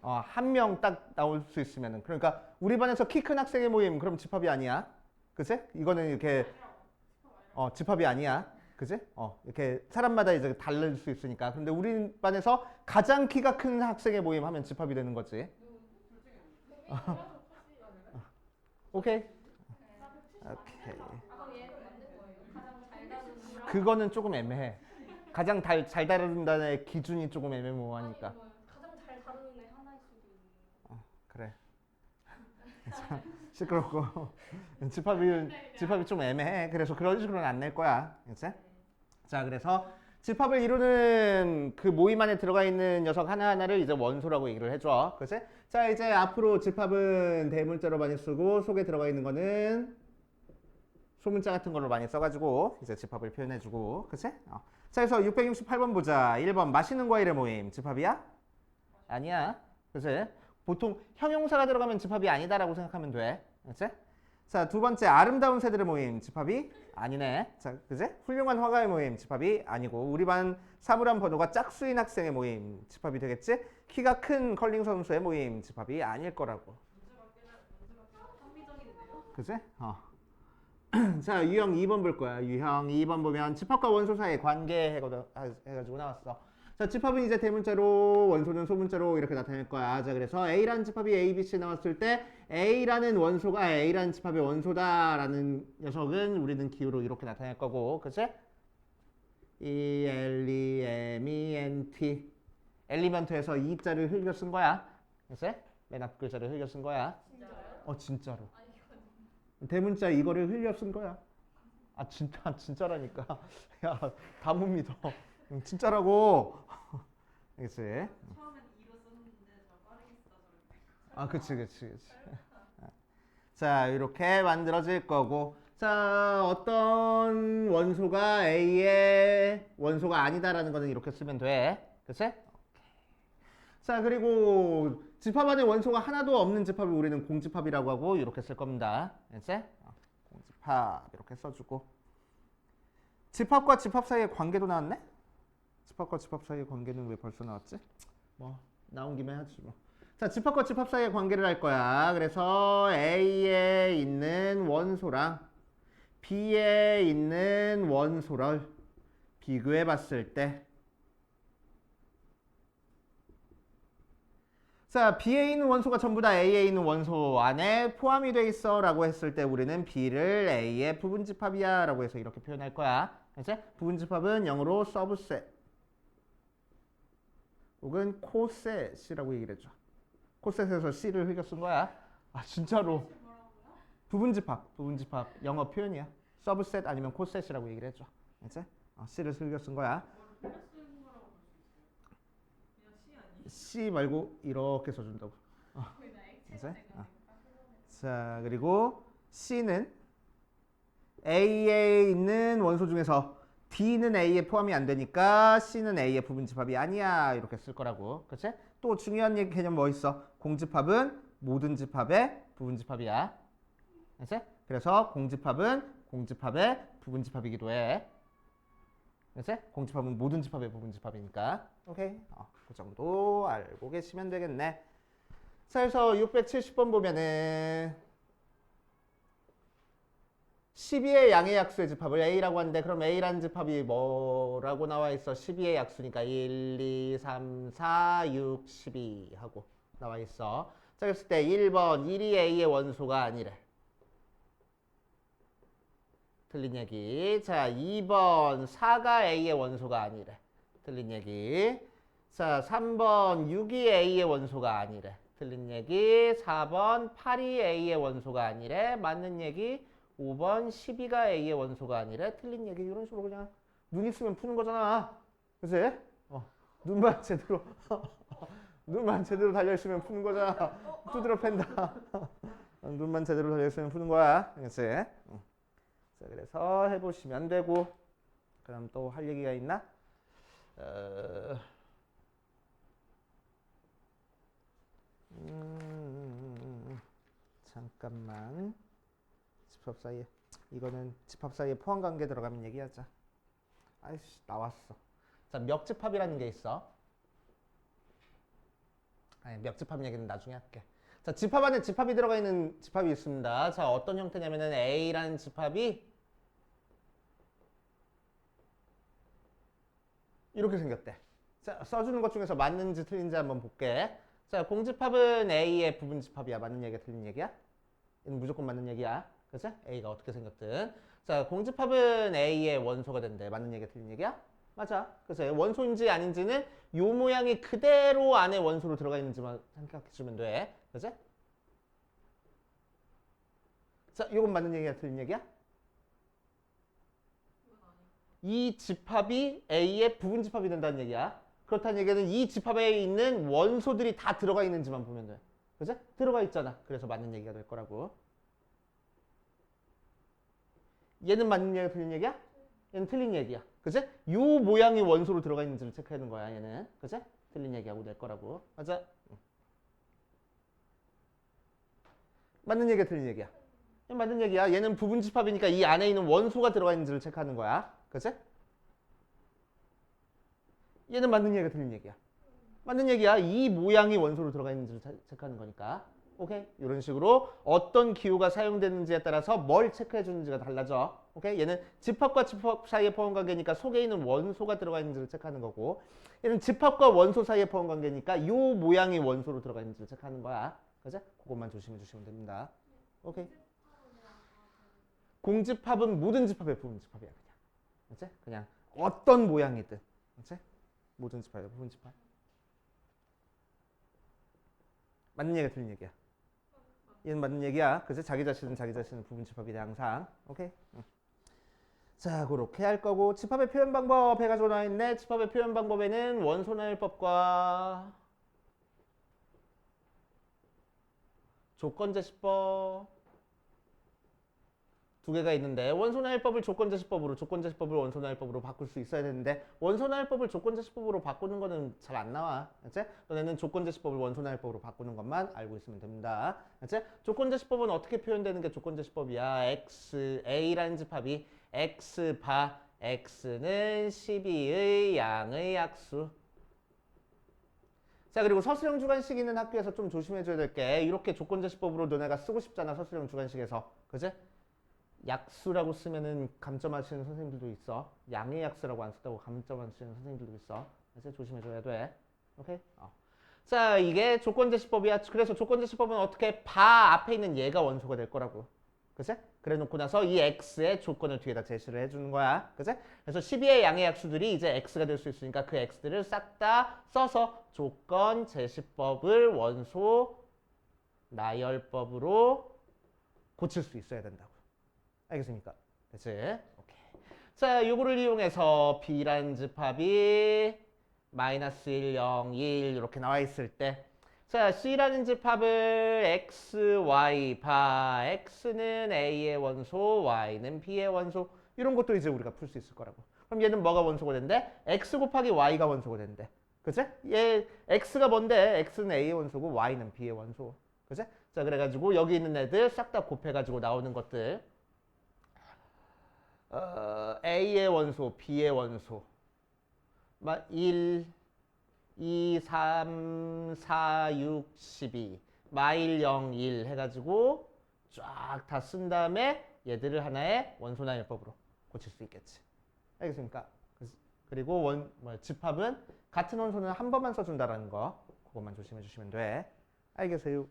하나. 한 명 딱 나올 수 있으면은 그러니까 우리 반에서 키 큰 학생의 모임 그럼 집합이 아니야. 그치? 이거는 이렇게 집합이 아니야. 그치? 이렇게 사람마다 이제 다를 수 있으니까. 근데 우리 반에서 가장 키가 큰 학생의 모임 하면 집합이 되는 거지. 오케이. 오케이. 그럼 얘는 맞는 거예요. 가장 잘 다루는. 그거는 조금 애매해. 가장 잘 다룬다는 기준이 조금 애매모호하니까. 아니, 뭐 가장 잘 다루는 애 하나일 수도 있는. 그래. 참, 시끄럽고 집합이 좀 애매해. 그래서 그런 식으로는 안 낼 거야. 그치? 자, 그래서 집합을 이루는 그 모임 안에 들어가 있는 녀석 하나하나를 이제 원소라고 얘기를 해줘. 그치? 자, 이제 앞으로 집합은 대문자로 많이 쓰고 속에 들어가 있는 거는 소문자 같은 걸로 많이 써가지고 이제 집합을 표현해주고. 그치? 자, 그래서 668번 보자. 1번 마시는 과일의 모임. 집합이야? 아니야. 그치? 보통 형용사가 들어가면 집합이 아니다라고 생각하면 돼. 그치? 자, 두 번째 아름다운 새들의 모임. 집합이 아니네. 자, 그치? 훌륭한 화가의 모임. 집합이 아니고 우리 반 사물함 번호가 짝수인 학생의 모임. 집합이 되겠지? 키가 큰 컬링 선수의 모임. 집합이 아닐 거라고. 그치? 자, 유형 2번 볼 거야. 유형 2번 보면 집합과 원소 사이의 관계 해가지고 나왔어. 자, 집합은 이제 대문자로, 원소는 소문자로 이렇게 나타낼 거야. 자, 그래서 A라는 집합이 A, B, C 나왔을 때 A라는 원소가 A라는 집합의 원소다라는 녀석은 우리는 기호로 이렇게 나타낼 거고, 그치? E, L, E, M, E, N, T 엘리먼트에서 E자를 흘려 쓴 거야. 그치? 맨 앞 글자를 흘려 쓴 거야. 진짜요? 진짜로. 아니 이건 대문자 이거를 흘려 쓴 거야. 진짜라니까. 야, 다 못 믿어. 진짜라고. 알겠지? 처음엔 2로 썼는데 저 빠르게 쓰다 그치. 자, 이렇게 만들어질 거고. 자, 어떤 원소가 A의 원소가 아니다라는 거는 이렇게 쓰면 돼. 그치? 오케이. 자, 그리고 집합 안에 원소가 하나도 없는 집합을 우리는 공집합이라고 하고 이렇게 쓸 겁니다. 그치? 공집합 이렇게 써주고. 집합과 집합 사이의 관계도 나왔네? 집합과 집합 사이의 관계는 왜 벌써 나왔지? 뭐 나온 김에 하지 뭐. 자, 집합과 집합 사이의 관계를 할 거야. 그래서 A에 있는 원소랑 B에 있는 원소를 비교해 봤을 때, 자, B에 있는 원소가 전부 다 A에 있는 원소 안에 포함이 돼 있어 라고 했을 때 우리는 B를 A의 부분집합이야 라고 해서 이렇게 표현할 거야. 이제 부분집합은 영어로 서브셋 혹은 코셋이라고 얘기를 해줘. 코셋에서 C를 흘려 쓴 거야. 진짜로. 부분집합 영어 표현이야. 서브셋 아니면 코셋이라고 얘기를 해줘. 이제 C를 흘려 쓴 거야. C 말고 이렇게 써준다고. 이제 자, 그리고 C는 A에 있는 원소 중에서 D는 A에 포함이 안 되니까 C는 A의 부분집합이 아니야 이렇게 쓸 거라고. 그치? 또 중요한 개념 뭐 있어? 공집합은 모든 집합의 부분집합이야. 그치? 그래서 공집합은 공집합의 부분집합이기도 해. 그치? 공집합은 모든 집합의 부분집합이니까. 오케이? 그 정도 알고 계시면 되겠네. 자, 그래서 670번 보면은 12의 양의 약수의 집합을 A라고 하는데 그럼 A라는 집합이 뭐라고 나와 있어? 12의 약수니까 1, 2, 3, 4, 6, 12 하고 나와 있어. 자, 그랬을 때 1번 1이 A의 원소가 아니래. 틀린 얘기. 자, 2번 4가 A의 원소가 아니래. 틀린 얘기. 자, 3번 6이 A의 원소가 아니래. 틀린 얘기. 4번 8이 A의 원소가 아니래. 맞는 얘기. 5번 12가 A의 원소가 아니래. 틀린 얘기. 이런 식으로 그냥 눈 있으면 푸는 거잖아. 그치? 눈만 제대로 눈만 제대로 달려있으면 푸는 거잖아. 두드러 팬다. 눈만 제대로 달려있으면 푸는 거야. 그치? 자, 그래서 해보시면 되고. 그럼 또 할 얘기가 있나? 잠깐만. 집합 사이에 이거는 집합 사이에 포함 관계 들어가면 얘기하자. 아이씨 나왔어. 자, 멱집합이라는 게 있어. 아니, 멱집합 얘기는 나중에 할게. 자, 집합 안에 집합이 들어가 있는 집합이 있습니다. 자, 어떤 형태냐면은 A라는 집합이 이렇게 생겼대. 자, 써주는 것 중에서 맞는지 틀린지 한번 볼게. 자, 공집합은 A의 부분집합이야. 맞는 얘기야, 틀린 얘기야? 이건 무조건 맞는 얘기야. 그치? A가 어떻게 생겼든. 자, 공집합은 A의 원소가 된대. 맞는 얘기야, 틀린 얘기야? 맞아. 그래서 원소인지 아닌지는 요 모양이 그대로 안에 원소로 들어가 있는지만 생각해주면 돼. 그치? 자, 이건 맞는 얘기야, 틀린 얘기야? 이 집합이 A의 부분 집합이 된다는 얘기야. 그렇다는 얘기는 이 집합에 있는 원소들이 다 들어가 있는지만 보면 돼. 그치? 들어가 있잖아. 그래서 맞는 얘기가 될 거라고. 얘는 맞는 얘기야, 틀린 얘기야? 얘는 틀린 얘기야. 그치? 요 모양이 원소로 들어가 있는지를 체크하는 거야, 얘는. 그치? 틀린 얘기하고 될 거라고. 맞아? 맞는 얘기야, 틀린 얘기야? 얘는 맞는 얘기야. 얘는 부분 집합이니까 이 안에 있는 원소가 들어가 있는지를 체크하는 거야. 그치? 얘는 맞는 얘기야, 틀린 얘기야? 맞는 얘기야. 이 모양이 원소로 들어가 있는지를 체크하는 거니까. 오케이? 이런 식으로 어떤 기호가 사용되는지에 따라서 뭘 체크해 주는지가 달라져. 오케이? 얘는 집합과 집합 사이의 포함 관계니까 속에 있는 원소가 들어가 있는지를 체크하는 거고, 얘는 집합과 원소 사이의 포함 관계니까 이 모양이 원소로 들어가 있는지를 체크하는 거야. 그치? 그것만 조심해 주시면 됩니다. 오케이? 공집합은 모든 집합의 부분 집합이야, 그냥. 그치? 그냥 어떤 모양이든. 그치? 모든 집합이야, 부분 집합. 맞는 얘기야, 틀린 얘기야? 얘는 맞는 얘기야. 그치? 자기 자신은 부분 집합이 돼, 항상. 오케이? 응. 자, 그렇게 할 거고, 집합의 표현 방법 해가지고 나와 있네. 집합의 표현 방법에는 원소나열법과 조건제시법 두 개가 있는데, 원소나열법을 조건제시법으로, 조건제시법을 원소나열법으로 바꿀 수 있어야 되는데, 원소나열법을 조건제시법으로 바꾸는 거는 잘 안 나와. 그치? 너네는 조건제시법을 원소나열법으로 바꾸는 것만 알고 있으면 됩니다. 그치? 조건제시법은 어떻게 표현되는 게 조건제시법이야? x, a라는 집합이 x 바 x는 12의 양의 약수. 자, 그리고 서술형 주관식 있는 학교에서 좀 조심해줘야 될 게, 이렇게 조건제시법으로 너네가 쓰고 싶잖아, 서술형 주관식에서. 그치? 약수라고 쓰면은 감점하시는 선생님들도 있어. 양의 약수라고 안 쓴다고 감점하시는 선생님들도 있어. 그래서 조심해줘야 돼. 오케이? 자, 이게 조건제시법이야. 그래서 조건제시법은 어떻게 바 앞에 있는 얘가 원소가 될 거라고. 그치? 그래 놓고 나서 이 x의 조건을 뒤에다 제시를 해주는 거야. 그치? 그래서 12의 양의 약수들이 이제 x가 될 수 있으니까 그 x들을 싹 다 써서 조건제시법을 원소 나열법으로 고칠 수 있어야 된다고. 알겠습니까? 됐지? 오케이. 자, 요거를 이용해서 B라는 집합이 마이너스 1, 0, 1 이렇게 나와 있을 때, 자, C라는 집합을 X, Y 바 X는 A의 원소, Y는 B의 원소, 이런 것도 이제 우리가 풀 수 있을 거라고. 그럼 얘는 뭐가 원소가 된대? X 곱하기 Y가 원소가 된대. 그치? 얘 X가 뭔데? X는 A의 원소고 Y는 B의 원소. 그치? 자, 그래가지고 여기 있는 애들 싹 다 곱해가지고 나오는 것들, A의 원소, B의 원소, 1, 2, 3, 4, 6, 12, 마일 0, 1 해가지고 쫙 다 쓴 다음에 얘들을 하나의 원소나일법으로 고칠 수 있겠지. 알겠습니까? 그리고 집합은 같은 원소는 한 번만 써준다라는 거 그것만 조심해 주시면 돼. 알겠어요?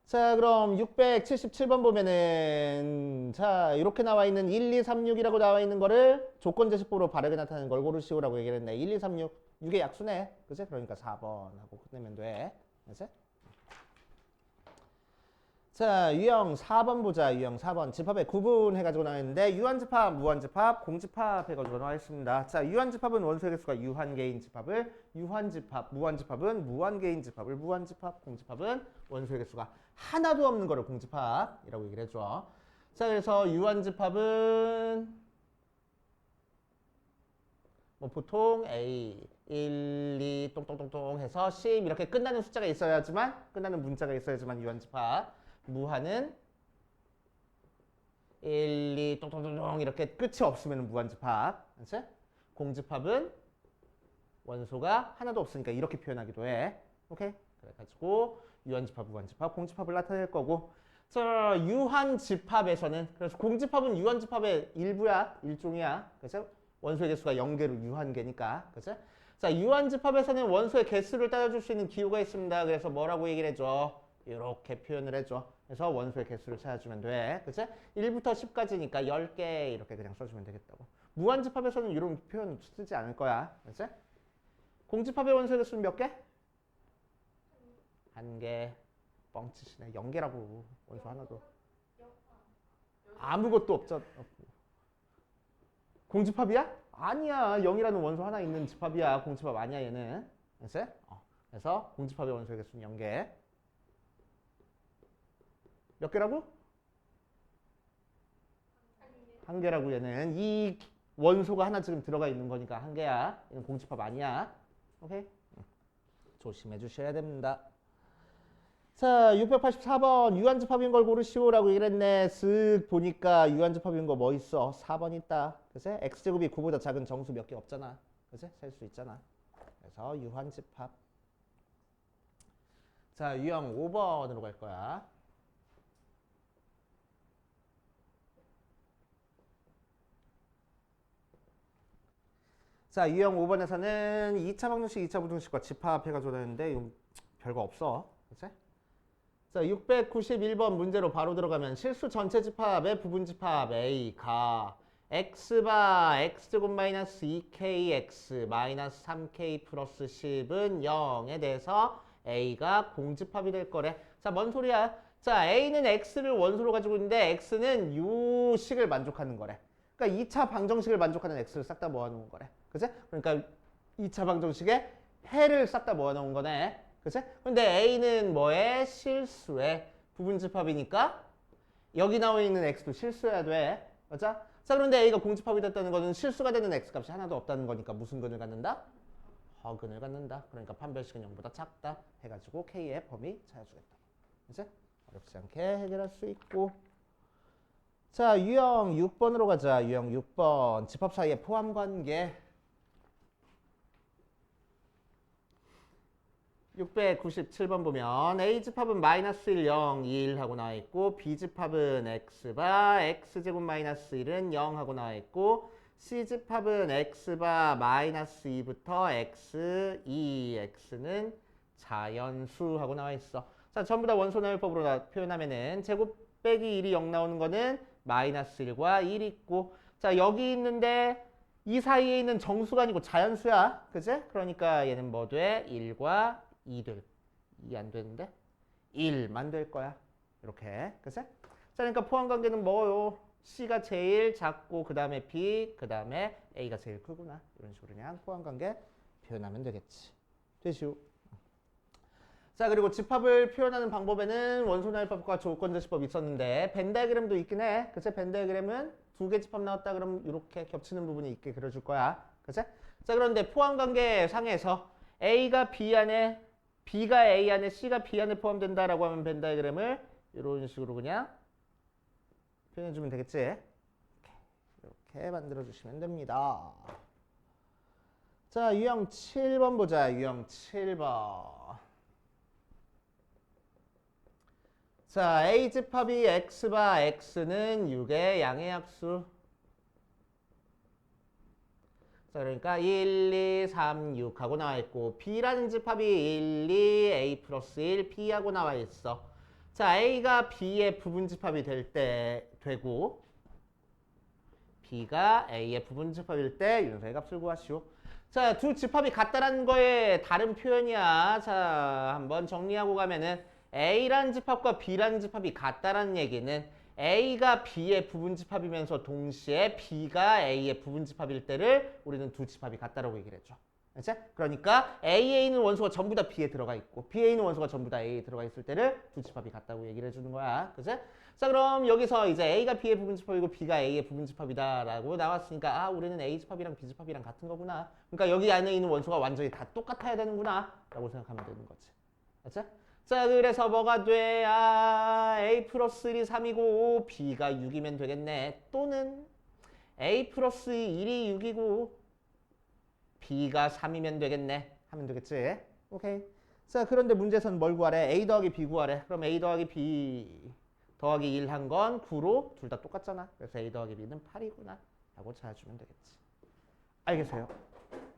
자, 그럼 677번 보면은 자, 이렇게 나와 있는 1, 2, 3, 6이라고 나와 있는 거를 조건 제시법으로 바르게 나타내는 걸 고르시오라고 얘기를 했네. 1, 2, 3, 6. 6의 약수네. 그치? 그러니까 4번 하고 끝내면 돼. 그치? 자, 유형 4번 보자. 유형 4번. 집합에 구분해가지고 나와 있는데 유한집합, 무한집합, 공집합 해가지고 나와 있습니다. 자, 유한집합은 원소의 개수가 유한개인 집합을, 유한집합, 무한집합은 무한개인 집합을, 무한집합, 공집합은 원소의 개수가 하나도 없는 거를 공집합이라고 얘기를 해줘. 자, 그래서 유한집합은 뭐 보통 A, 1, 2, 똥똥똥똥 해서 10 이렇게 끝나는 숫자가 있어야지만, 끝나는 문자가 있어야지만 유한집합. 무한은 1, 2, 똥똥똥똥 이렇게 끝이 없으면 무한집합. 그치? 공집합은 원소가 하나도 없으니까 이렇게 표현하기도 해. 오케이? 그래가지고 유한집합, 무한집합, 공집합을 나타낼 거고. 자, 유한집합에서는 그래서 공집합은 유한집합의 일부야, 일종이야. 그치? 원소의 개수가 0개로 유한개니까. 그치? 자, 유한집합에서는 원소의 개수를 따져줄 수 있는 기호가 있습니다. 그래서 뭐라고 얘기를 해줘? 이렇게 표현을 해줘. 그래서 원소의 개수를 찾아주면 돼. 그치? 1부터 10까지니까 10개 이렇게 그냥 써주면 되겠다고. 무한집합에서는 이런 표현 쓰지 않을 거야. 그치? 공집합의 원소의 개수는 몇 개? 1개. 뻥치시네. 0개라고. 원소 하나도. 아무것도 없죠. 공집합이야? 아니야. 0이라는 원소 하나 있는 집합이야. 공집합 아니야 얘는. 그치? 그래서 공집합의 원소의 개수는 0개. 몇 개라고? 1개라고 얘는. 이 원소가 하나 지금 들어가 있는 거니까 1개야. 이건 공집합 아니야. 오케이? 조심해 주셔야 됩니다. 자, 684번 유한집합인 걸 고르시오라고 얘기를 했네. 쓱 보니까 유한집합인 거 뭐 있어? 4번 있다. 그치? x제곱이 9보다 작은 정수 몇 개 없잖아. 그치? 셀 수 있잖아. 그래서 유한집합. 자, 유형 5번으로 갈 거야. 자, 유형 5번에서는 2차 방정식, 2차 부등식과 집합해가지고 되는데 이거 별거 없어. 그치? 자, 691번 문제로 바로 들어가면 실수 전체 집합의 부분 집합 A가 x바 x제곱 마이너스 2kx 마이너스 3k 플러스 10은 0에 대해서 A가 공집합이 될 거래. 자, 뭔 소리야? 자, A는 x를 원소로 가지고 있는데 x는 요 식을 만족하는 거래. 그러니까 2차 방정식을 만족하는 x를 싹 다 모아놓은 거래. 그치? 그러니까 2차 방정식에 해를 싹 다 모아놓은 거네. 그치? 근데 A는 뭐에? 실수에. 부분집합이니까 여기 나와 있는 x도 실수해야 돼. 맞아? 자, 그런데 A가 공집합이 됐다는 거는 실수가 되는 x값이 하나도 없다는 거니까 무슨 근을 갖는다? 허근을 갖는다. 그러니까 판별식은 0보다 작다. 해가지고 K의 범위 찾아주겠다. 그치? 어렵지 않게 해결할 수 있고. 자, 유형 6번으로 가자. 유형 6번. 집합 사이의 포함 관계. 697번 보면 A집합은 마이너스 1, 0, 1 하고 나와 있고 B집합은 x바 x제곱 마이너스 1은 0 하고 나와 있고 C집합은 x바 마이너스 2부터 x, 2, x는 자연수 하고 나와 있어. 자, 전부 다 원소나열법으로 표현하면은 제곱 빼기 1이 0 나오는 거는 마이너스 1과 1 있고, 자, 여기 있는데 이 사이에 있는 정수가 아니고 자연수야. 그치? 그러니까 얘는 뭐 돼? 1과 2 될. 2 안 되는데? 1만 될 거야. 이렇게. 그치? 자, 그러니까 포함 관계는 뭐요? C가 제일 작고 그 다음에 B, 그 다음에 A가 제일 크구나. 이런 식으로 그냥 포함 관계 표현하면 되겠지. 되시오. 자, 그리고 집합을 표현하는 방법에는 원소나열법과 조건제시법이 있었는데 벤 다이그램도 있긴 해. 그치? 벤 다이그램은 두 개 집합 나왔다 그러면 이렇게 겹치는 부분이 있게 그려줄 거야. 그치? 자, 그런데 포함관계 상에서 A가 B 안에, B가 A 안에, C가 B 안에 포함된다라고 하면 벤 다이그램을 이런 식으로 그냥 표현해주면 되겠지? 이렇게 만들어주시면 됩니다. 자, 유형 7번 보자. 유형 7번. 자, A 집합이 x바 x는 6의 양의 약수. 자, 그러니까 1, 2, 3, 6 하고 나와 있고 B라는 집합이 1, 2, A 플러스 1, B하고 나와 있어. 자, A가 B의 부분 집합이 될 때 되고 B가 A의 부분 집합일 때 윤서의 값을 구하시오. 자, 두 집합이 같다라는 거에 다른 표현이야. 자, 한번 정리하고 가면은 A라는 집합과 B라는 집합이 같다라는 얘기는 A가 B의 부분 집합이면서 동시에 B가 A의 부분 집합일 때를 우리는 두 집합이 같다라고 얘기를 해줘. 그치? 그러니까 A에 있는 원소가 전부 다 B에 들어가 있고 B에 있는 원소가 전부 다 A에 들어가 있을 때를 두 집합이 같다고 얘기를 해주는 거야. 그치? 자, 그럼 여기서 이제 A가 B의 부분 집합이고 B가 A의 부분 집합이다라고 나왔으니까 아, 우리는 A 집합이랑 B 집합이랑 같은 거구나. 그러니까 여기 안에 있는 원소가 완전히 다 똑같아야 되는구나 라고 생각하면 되는 거지. 그치? 자, 그래서 뭐가 돼? 아, A 플러스 1이 3이고 B가 6이면 되겠네. 또는 A 플러스 1이 6이고 B가 3이면 되겠네. 하면 되겠지? 오케이. 자, 그런데 문제에서는 뭘 구하래? A 더하기 B 구하래. 그럼 A 더하기 B 더하기 1 한 건 9로 둘 다 똑같잖아. 그래서 A 더하기 B는 8이구나. 라고 찾아주면 되겠지. 알겠어요?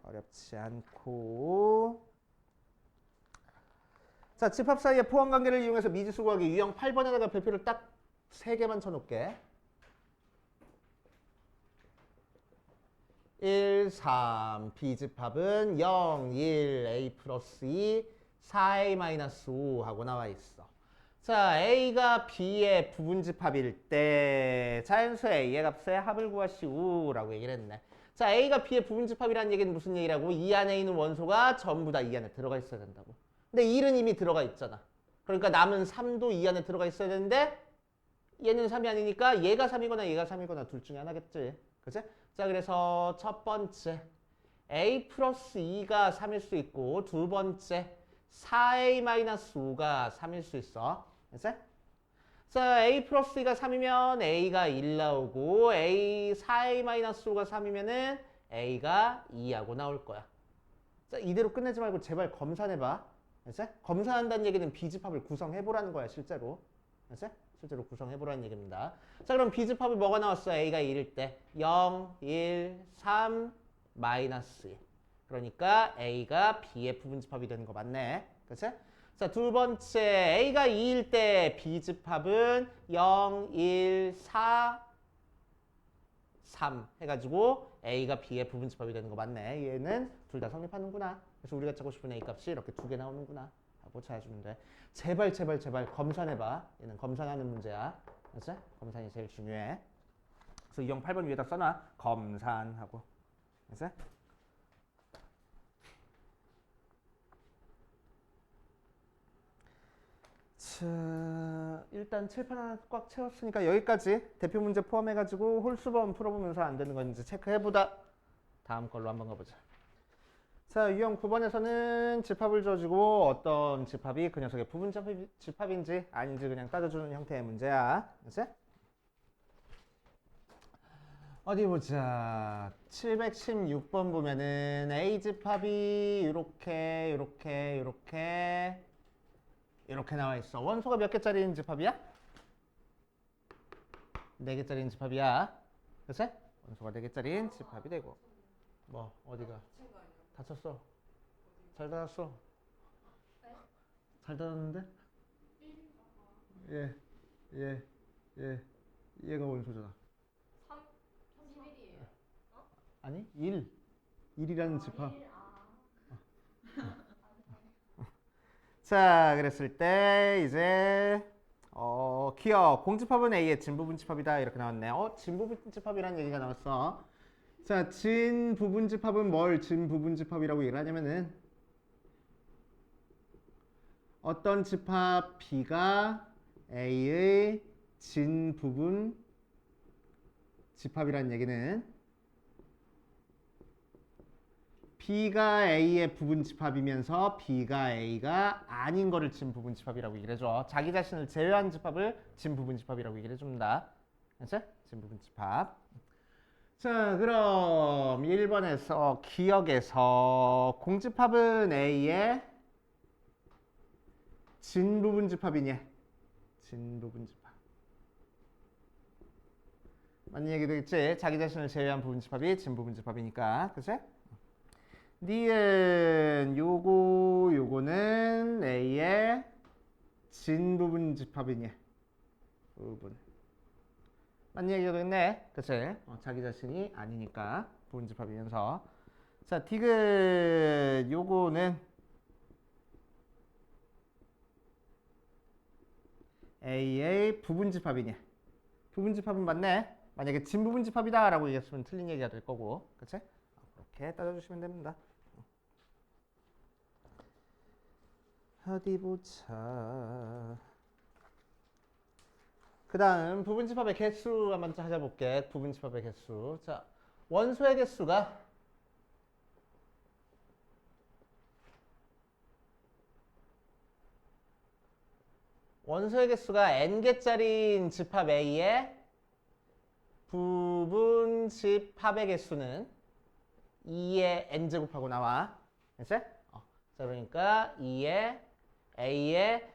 어렵지 않고. 자, 집합 사이의 포함 관계를 이용해서 미지수 구하기 유형 8번에다가 별표를 딱 3개만 쳐놓을게. 1, 3, B집합은 0, 1, A 플러스 2, 4A 마이너스 5 하고 나와 있어. 자, A가 B의 부분집합일 때 자연수의 A의 값의 합을 구하시오 라고 얘기를 했네. 자, A가 B의 부분집합이라는 얘기는 무슨 얘기라고? 이 안에 있는 원소가 전부 다 이 안에 들어가 있어야 된다고. 근데 1은 이미 들어가 있잖아. 그러니까 남은 3도 이 안에 들어가 있어야 되는데 얘는 3이 아니니까 얘가 3이거나 얘가 3이거나 둘 중에 하나겠지. 그치? 자, 그래서 첫 번째 A 플러스 2가 3일 수 있고 두 번째 4A 마이너스 5가 3일 수 있어. 그치? 자, A 플러스 2가 3이면 A가 1 나오고 A 4A 마이너스 5가 3이면은 A가 2하고 나올 거야. 자, 이대로 끝내지 말고 제발 검산해봐. 그치? 검사한다는 얘기는 B집합을 구성해보라는 거야, 실제로. 그치? 실제로 구성해보라는 얘기입니다. 자, 그럼 B집합이 뭐가 나왔어? A가 1일 때 0, 1, 3, 마이너스 1. 그러니까 A가 B의 부분집합이 되는 거 맞네. 그치? 자, 두 번째 A가 2일 때 B집합은 0, 1, 4, 3 해가지고 A가 B의 부분집합이 되는 거 맞네. 얘는 둘 다 성립하는구나. 그래서 우리가 찾고 싶은 A 값이 이렇게 두 개 나오는구나 하고 찾아주면 돼. 제발 제발 제발 검산해봐. 얘는 검산하는 문제야. 알았지? 검산이 제일 중요해. 그래서 유형 8번 위에다 써놔. 검산하고. 알았지? 자, 일단 칠판 하나 꽉 채웠으니까 여기까지 대표 문제 포함해가지고 홀수범 풀어보면서 안 되는 건지 체크해보다 다음 걸로 한번 가보자. 자, 유형 9번에서는 집합을 줘주고 어떤 집합이 그 녀석의 부분 집합인지 아닌지 그냥 따져주는 형태의 문제야. 그치? 어디 보자. 716번 보면은 A 집합이 이렇게 나와 있어. 원소가 몇 개짜리인 집합이야? 4개짜리인 집합이야. 그치? 원소가 4개짜리인 집합이 되고. 뭐 어디가? 다쳤어. 잘 닫았어. 잘 닫았는데? 얘가 원소잖아. 31이에요. 아니 1이라는 집합. 자, 그랬을 때 이제 기억 공집합은 A의 진부분집합이다 이렇게 나왔네. 진부분집합이라는 얘기가 나왔어. 자, 진부분집합은 뭘 진부분집합이라고 얘기를 하냐면은 어떤 집합 B가 A의 진부분 집합이라는 얘기는 B가 A의 부분집합이면서 B가 A가 아닌 거를 진부분집합이라고 얘기를 해줘. 자기 자신을 제외한 집합을 진부분집합이라고 얘기를 해줍니다. 알았지? 진부분집합. 자, 그럼 1번에서 기억에서 공집합은 A의 진부분집합이니? 진부분집합. 맞는 얘기 되겠지? 자기 자신을 제외한 부분집합이 진부분집합이니까. 그치? 니은 요거는 A의 진부분집합이니 부분. 맞는 얘기가 되겠네. 그치? 자기 자신이 아니니까 부분집합이면서. 자, 디귿 요거는 A의 부분집합이니 부분집합은 맞네. 만약에 진부분집합이다 라고 얘기했으면 틀린 얘기가 될 거고. 그치? 그렇게 따져주시면 됩니다. 어디 보자. 그 다음 부분집합의 개수 한번 찾아볼게. 부분집합의 개수. 자, 원소의 개수가 n개짜리인 집합 A의 부분집합의 개수는 2의 n제곱하고 나와. 됐지? 자, 그러니까 2의 A의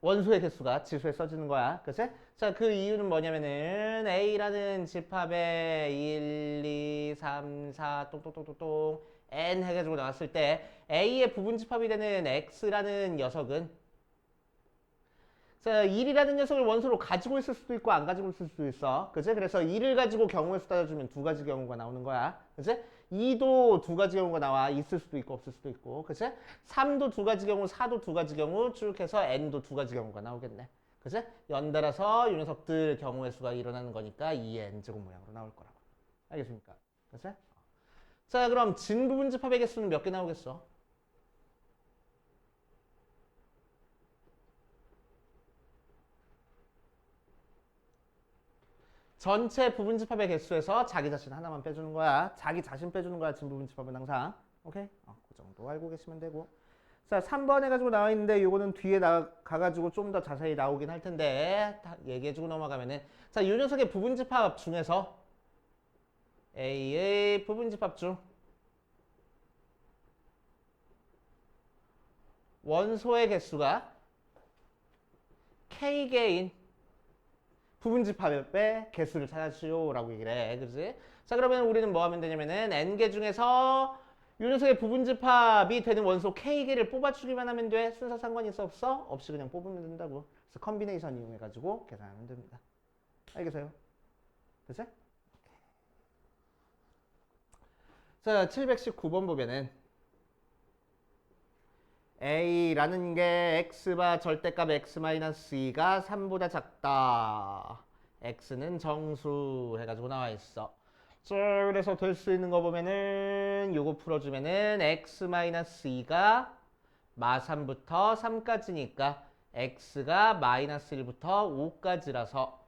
원소의 개수가 지수에 써지는 거야. 그치? 자, 그 이유는 뭐냐면은 A라는 집합에 1, 2, 3, 4, 똥똥똥똥똥 n 해가지고 나왔을 때 A의 부분집합이 되는 X라는 녀석은 자, 1이라는 녀석을 원소로 가지고 있을 수도 있고 안 가지고 있을 수도 있어. 그치? 그래서 1을 가지고 경우의 수 따져주면 두 가지 경우가 나오는 거야. 그치? 2도 두 가지 경우가 나와. 있을 수도 있고 없을 수도 있고. 그치? 3도 두 가지 경우, 4도 두 가지 경우, 쭉 해서 n도 두 가지 경우가 나오겠네. 그치? 연달아서 이 녀석들 경우의 수가 일어나는 거니까 2의 n제곱 모양으로 나올 거라고. 알겠습니까? 그치? 자, 그럼 진부분집합의 개수는 몇 개 나오겠어? 전체 부분집합의 개수에서 자기 자신 하나만 빼주는 거야. 자기 자신 빼주는 거야. 진부분집합은 항상. 오케이? 그 정도 알고 계시면 되고. 자, 3번 해가지고 나와 있는데 요거는 뒤에 가가지고 좀 더 자세히 나오긴 할 텐데 다 얘기해주고 넘어가면은 자, 이 녀석의 부분집합 중에서 A의 부분집합 중 원소의 개수가 K개인 부분집합의 개수를 찾아주시오라고 얘기를 해. 그지? 자, 그러면 우리는 뭐 하면 되냐면은 n개 중에서 이 녀석의 부분집합이 되는 원소 k개를 뽑아주기만 하면 돼. 순서 상관이 있어 없어? 없이 그냥 뽑으면 된다고. 그래서 컨비네이션 이용해가지고 계산하면 됩니다. 알겠어요? 그치? 자, 719번 보면은 A라는 게 X바 절대값 X-2가 3보다 작다. X는 정수 해가지고 나와 있어. 자, 그래서 될 수 있는 거 보면은 요거 풀어주면은 X-2가 마3부터 3까지니까 X가 -1부터 5까지라서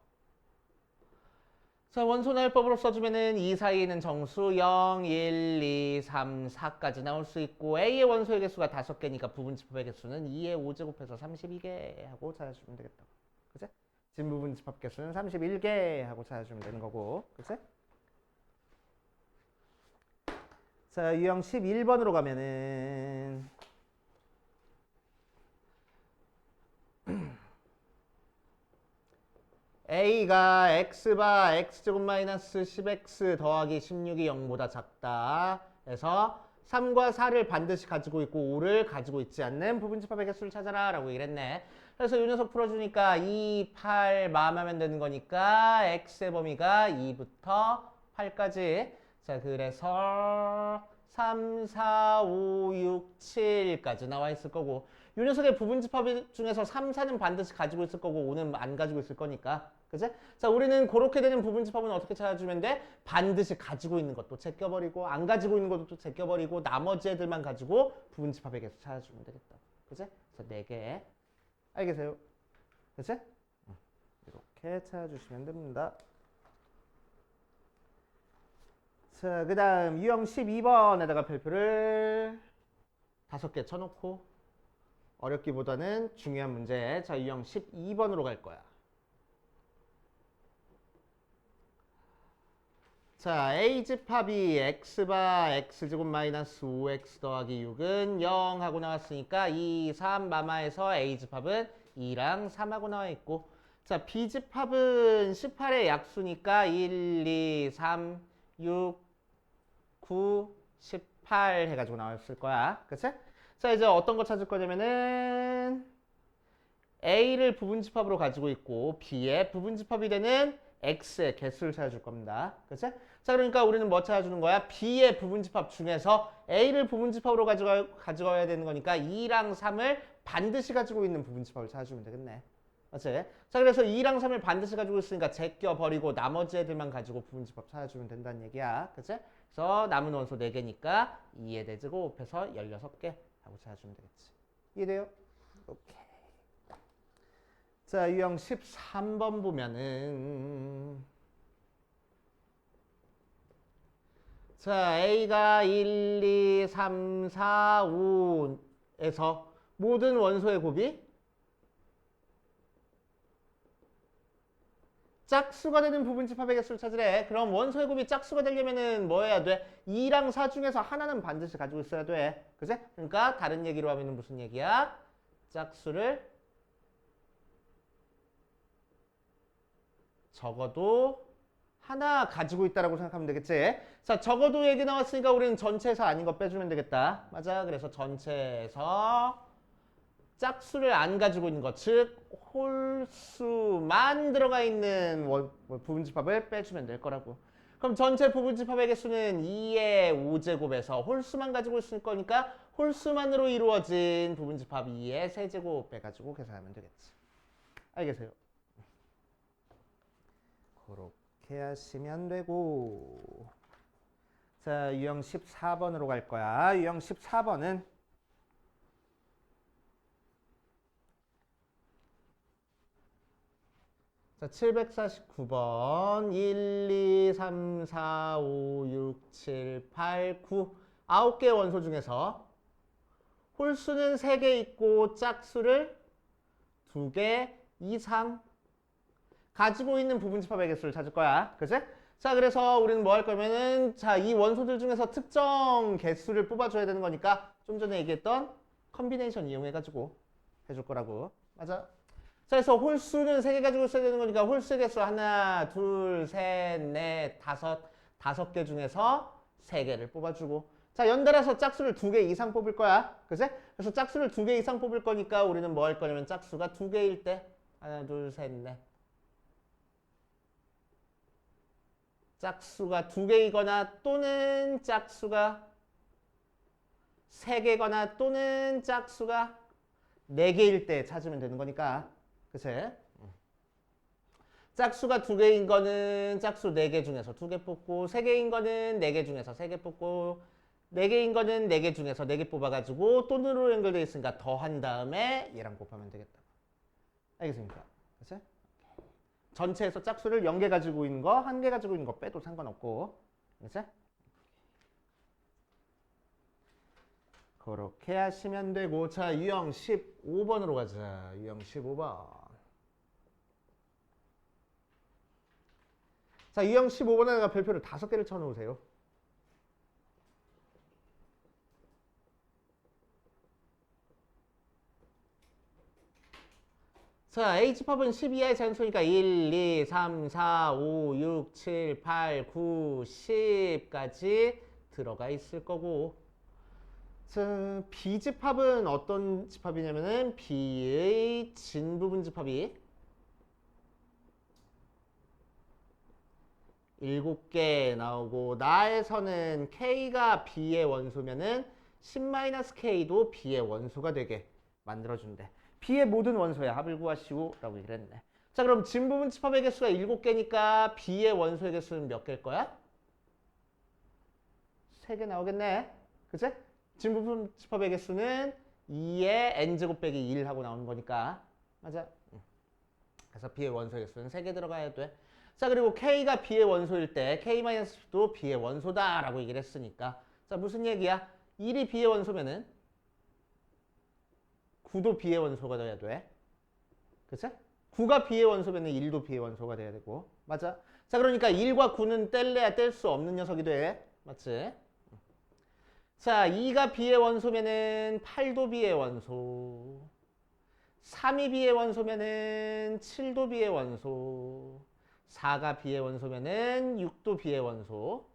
자, 원소날법으로 써주면은 이 사이에는 정수 0, 1, 2, 3, 4까지 나올 수 있고 A의 원소의 개수가 5개니까 부분집합의 개수는 2의 5제곱해서 32개 하고 찾아주면 되겠다. 그치? 진부분집합 개수는 31개 하고 찾아주면 되는 거고. 그치? 자, 유형 11번으로 가면은 A가 X바 X제곱 마이너스 10X 더하기 16이 0보다 작다 해서 3과 4를 반드시 가지고 있고 5를 가지고 있지 않는 부분집합의 개수를 찾아라 라고 얘기를 했네. 그래서 이 녀석 풀어주니까 2, 8 마음하면 되는 거니까 X의 범위가 2부터 8까지. 자, 그래서 3, 4, 5, 6, 7까지 나와 있을 거고 이 녀석의 부분집합 중에서 3, 4는 반드시 가지고 있을 거고 5는 안 가지고 있을 거니까. 그치? 자, 우리는 그렇게 되는 부분집합은 어떻게 찾아주면 돼? 반드시 가지고 있는 것도 제껴버리고 안 가지고 있는 것도 또 제껴버리고 나머지 애들만 가지고 부분집합의 개수 찾아주면 되겠다. 그치? 그래서 4개. 알겠어요? 그치? 이렇게 찾아주시면 됩니다. 자, 그 다음 유형 12번에다가 별표를 5개 쳐놓고 어렵기보다는 중요한 문제. 자, 유형 12번으로 갈 거야. 자, A집합이 X바 X제곱 마이너스 5X 더하기 6은 0 하고 나왔으니까 2, 3 마마에서 A집합은 2랑 3하고 나와 있고 자 B집합은 18의 약수니까 1, 2, 3, 6, 9, 18 해가지고 나왔을 거야. 그치? 자 이제 어떤 거 찾을 거냐면은 A를 부분집합으로 가지고 있고 B의 부분집합이 되는 X의 개수를 찾아줄 겁니다. 그치? 자 그러니까 우리는 뭐 찾아주는 거야? B의 부분집합 중에서 A를 부분집합으로 가져가야 되는 거니까 2랑 3을 반드시 가지고 있는 부분집합을 찾아주면 되겠네. 맞지? 자 그래서 2랑 3을 반드시 가지고 있으니까 제껴버리고 나머지 애들만 가지고 부분집합 찾아주면 된다는 얘기야. 그치? 그래서 남은 원소 4개니까 2의 대제곱 곱해서 16개 하고 찾아주면 되겠지. 이해돼요? 오케이. 자, 유형 13번 보면은 자, A가 1, 2, 3, 4, 5에서 모든 원소의 곱이 짝수가 되는 부분집합의 개수를 찾으래. 그럼 원소의 곱이 짝수가 되려면은 뭐 해야 돼? 2랑 4 중에서 하나는 반드시 가지고 있어야 돼. 그치? 그러니까 다른 얘기로 하면은 무슨 얘기야? 짝수를 적어도 하나 가지고 있다라고 생각하면 되겠지. 자, 적어도 얘기 나왔으니까 우리는 전체에서 아닌 거 빼주면 되겠다. 맞아. 그래서 전체에서 짝수를 안 가지고 있는 것, 즉 홀수만 들어가 있는 부분집합을 빼주면 될 거라고. 그럼 전체 부분집합의 개수는 2의 5제곱에서 홀수만 가지고 있을 거니까 홀수만으로 이루어진 부분집합 2의 세제곱 빼가지고 계산하면 되겠지. 알겠어요? 그렇게 하시면 되고 자 유형 14번으로 갈 거야. 유형 14번은 자 749번 1, 2, 3, 4, 5, 6, 7, 8, 9 9개의 원소 중에서 홀수는 3개 있고 짝수를 2개 이상 가지고 있는 부분집합의 개수를 찾을 거야. 그치? 자, 그래서 우리는 뭐 할 거면은 자, 이 원소들 중에서 특정 개수를 뽑아줘야 되는 거니까 좀 전에 얘기했던 컨비네이션 이용해가지고 해줄 거라고. 맞아? 자, 그래서 홀수는 3개 가지고 있어야 되는 거니까 홀수의 개수 하나, 둘, 셋, 넷, 다섯 개 중에서 3개를 뽑아주고 자, 연달아서 짝수를 2개 이상 뽑을 거야. 그치? 그래서 짝수를 2개 이상 뽑을 거니까 우리는 뭐 할 거냐면 짝수가 2개일 때 하나, 둘, 셋, 넷 짝수가 2개이거나 또는 짝수가 3개거나 또는 짝수가 4개일 때 찾으면 되는 거니까. 그치? 짝수가 2개인 거는 짝수 4개 중에서 2개 뽑고 3개인 거는 4개 중에서 3개 뽑고 4개인 거는 4개 중에서 4개 뽑아가지고 또는으로 연결되어 있으니까 더한 다음에 얘랑 곱하면 되겠다. 알겠습니까? 그치? 전체에서 짝수를 0개 가지고 있는 거, 1개 가지고 있는 거 빼도 상관없고. 그치? 그렇게 하시면 되고 자, 유형 15번으로 가자. 유형 15번. 자, 유형 15번에다가 별표를 5개를 쳐놓으세요. 자, H집합은 12의 잔수니까 1, 2, 3, 4, 5, 6, 7, 8, 9, 10까지 들어가 있을 거고 자, B집합은 어떤 집합이냐면은 B의 진부분 집합이 7개 나오고 나에서는 K가 B의 원소면은 10-K도 B의 원소가 되게 만들어준대. B의 모든 원소의 합을 구하시오 라고 얘기를 했네. 자, 그럼 진부분 집합의 개수가 7개니까 B의 원소의 개수는 몇 개일 거야? 3개 나오겠네. 그치? 진부분 집합의 개수는 2의 n제곱 빼기 1 하고 나오는 거니까. 맞아? 그래서 B의 원소의 개수는 3개 들어가야 돼. 자, 그리고 K가 B의 원소일 때 K-B도 B의 원소다 라고 얘기를 했으니까 자, 무슨 얘기야? 1이 B의 원소면은 9도 B의 원소가 돼야 돼. 그치? 9가 B의 원소면은 1도 B의 원소가 돼야 되고. 맞아? 자, 그러니까 1과 9는 뗄래야 뗄 수 없는 녀석이 돼. 맞지? 자, 2가 B의 원소면은 8도 B의 원소. 3이 B의 원소면은 7도 B의 원소, 4가 B의 원소면은 6도 B의 원소,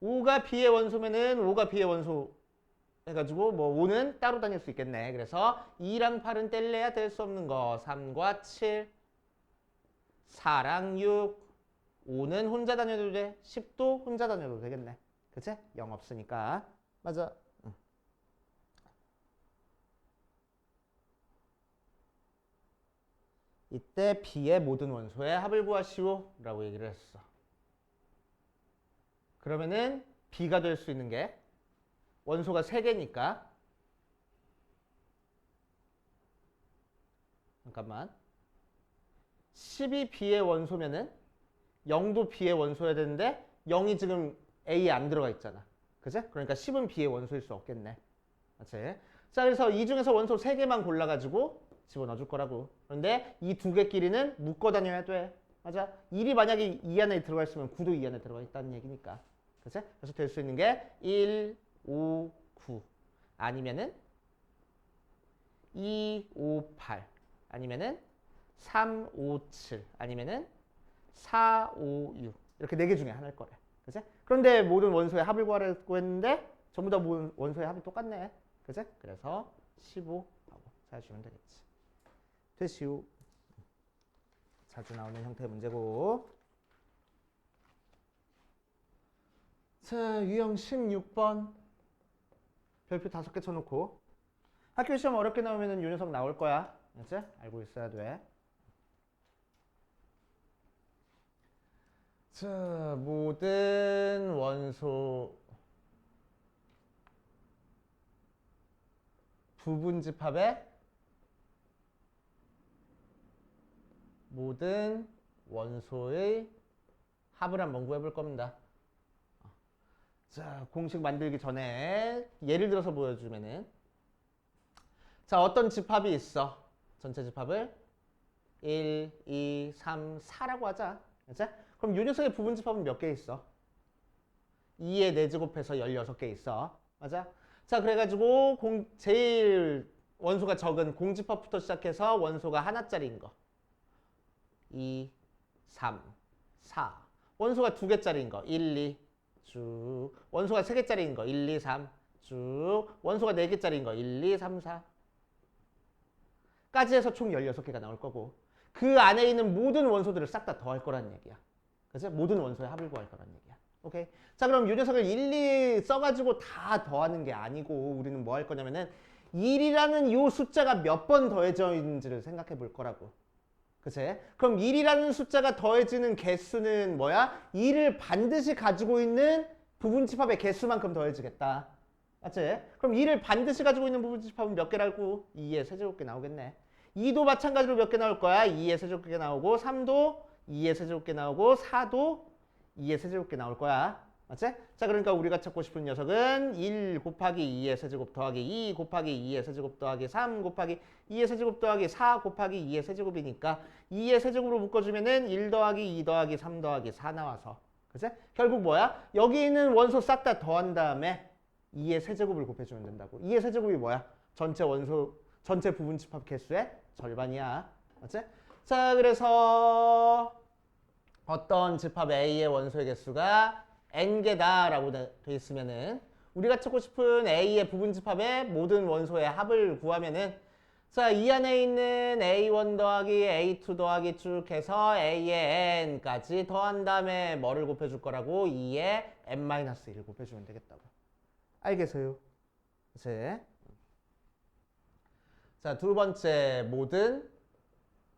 5가 B의 원소면은 5가 B의 원소 해가지고 뭐 5는 따로 다닐 수 있겠네. 그래서 2랑 8은 뗄래야 뗄 수 없는 거. 3과 7, 4랑 6, 5는 혼자 다녀도 돼. 10도 혼자 다녀도 되겠네. 그치? 0 없으니까. 맞아. 응. 이때 B의 모든 원소의 합을 구하시오 라고 얘기를 했어. 그러면은 B가 될 수 있는 게 원소가 3개니까 잠깐만 10이 B의 원소면은 0도 B의 원소여야 되는데 0이 지금 A에 안 들어가 있잖아. 그치? 그러니까 10은 B의 원소일 수 없겠네. 맞지? 자, 그래서 이 중에서 원소 3개만 골라가지고 집어넣어 줄 거라고. 그런데 이 두 개끼리는 묶어 다녀야 돼. 맞아? 1이 만약에 이 안에 들어가 있으면 9도 이 안에 들어가 있다는 얘기니까. 그치? 그래서 될 수 있는 게 1, 5, 9 아니면은 2, 5, 8 아니면은 3, 5, 7 아니면은 4, 5, 6 이렇게 4개 중에 하나일 거래. 그치? 그런데 모든 원소의 합을 구하라고 했는데 전부 다 모든 원소의 합이 똑같네. 그치? 그래서 15 하고 찾아주면 되겠지. 되시오. 자주 나오는 형태의 문제고. 자, 유형 16번. 별표 5개 쳐놓고. 학교 시험 어렵게 나오면 요 녀석 나올 거야. 알지? 알고 있어야 돼. 자, 모든 원소 부분집합의 모든 원소의 합을 한번 구해볼 겁니다. 자, 공식 만들기 전에 예를 들어서 보여주면은 자, 어떤 집합이 있어. 전체 집합을 1, 2, 3, 4라고 하자. 그치? 그럼 요 녀석의 부분 집합은 몇 개 있어? 2의 4제곱해서 16개 있어. 맞아? 자, 그래가지고 제일 원소가 적은 공집합부터 시작해서 원소가 하나짜리인 거. 2, 3, 4. 원소가 2개짜리인 거. 1, 2, 쭉. 원소가 3개짜리인 거. 1, 2, 3, 쭉. 원소가 4개짜리인 거. 1, 2, 3, 4. 까지 해서 총 16개가 나올 거고 그 안에 있는 모든 원소들을 싹 다 더할 거라는 얘기야. 그치? 모든 원소의 합을 구할 거라는 얘기야. 오케이? 자, 그럼 이 녀석을 1, 2 써가지고 다 더하는 게 아니고 우리는 뭐 할 거냐면은 1이라는 이 숫자가 몇 번 더해져 있는지를 생각해 볼 거라고. 그치? 그럼 1이라는 숫자가 더해지는 개수는 뭐야? 2를 반드시 가지고 있는 부분집합의 개수만큼 더해지겠다. 맞지? 그럼 2를 반드시 가지고 있는 부분집합은 몇 개라고? 2의 세제곱개 나오겠네. 2도 마찬가지로 몇 개 나올 거야? 2의 세제곱개 나오고 3도 2의 세제곱개 나오고 4도 2의 세제곱개 나올 거야. 맞지? 자, 그러니까 우리가 찾고 싶은 녀석은 1 곱하기 2의 세제곱 더하기 2 곱하기 2의 세제곱 더하기 3 곱하기 2의 세제곱 더하기 4 곱하기 2의 세제곱이니까 2의 세제곱으로 묶어주면은 1 더하기 2 더하기 3 더하기 4 나와서. 그치? 결국 뭐야? 여기 있는 원소 싹 다 더한 다음에 2의 세제곱을 곱해주면 된다고. 2의 세제곱이 뭐야? 전체 원소, 전체 부분집합 개수의 절반이야. 맞지? 자, 그래서 어떤 집합 A의 원소의 개수가 n개다 라고 돼 있으면은 우리가 찾고 싶은 A의 부분집합의 모든 원소의 합을 구하면은 자, 이 안에 있는 A1 더하기 A2 더하기 쭉 해서 A의 n까지 더한 다음에 뭐를 곱해줄 거라고? 2의 n-1을 곱해주면 되겠다고. 알겠어요? 그치? 자, 두 번째 모든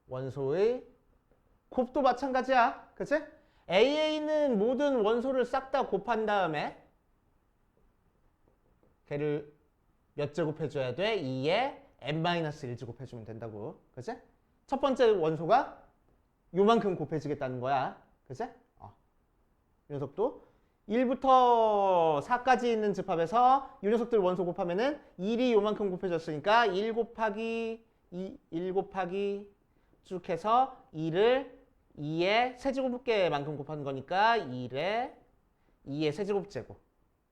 원소의 곱도 마찬가지야. 그치? A에 있는 모든 원소를 싹 다 곱한 다음에 걔를 몇 제곱 해줘야 돼? 2에 n-1 제곱 해주면 된다고. 그치? 첫 번째 원소가 요만큼 곱해지겠다는 거야. 그치? 이 녀석도 1부터 4까지 있는 집합에서 이 녀석들 원소 곱하면은 1이 요만큼 곱해졌으니까 1 곱하기 1 곱하기 쭉 해서 2를 2의 세제곱개만큼 곱하는 거니까 2의 세제곱 제곱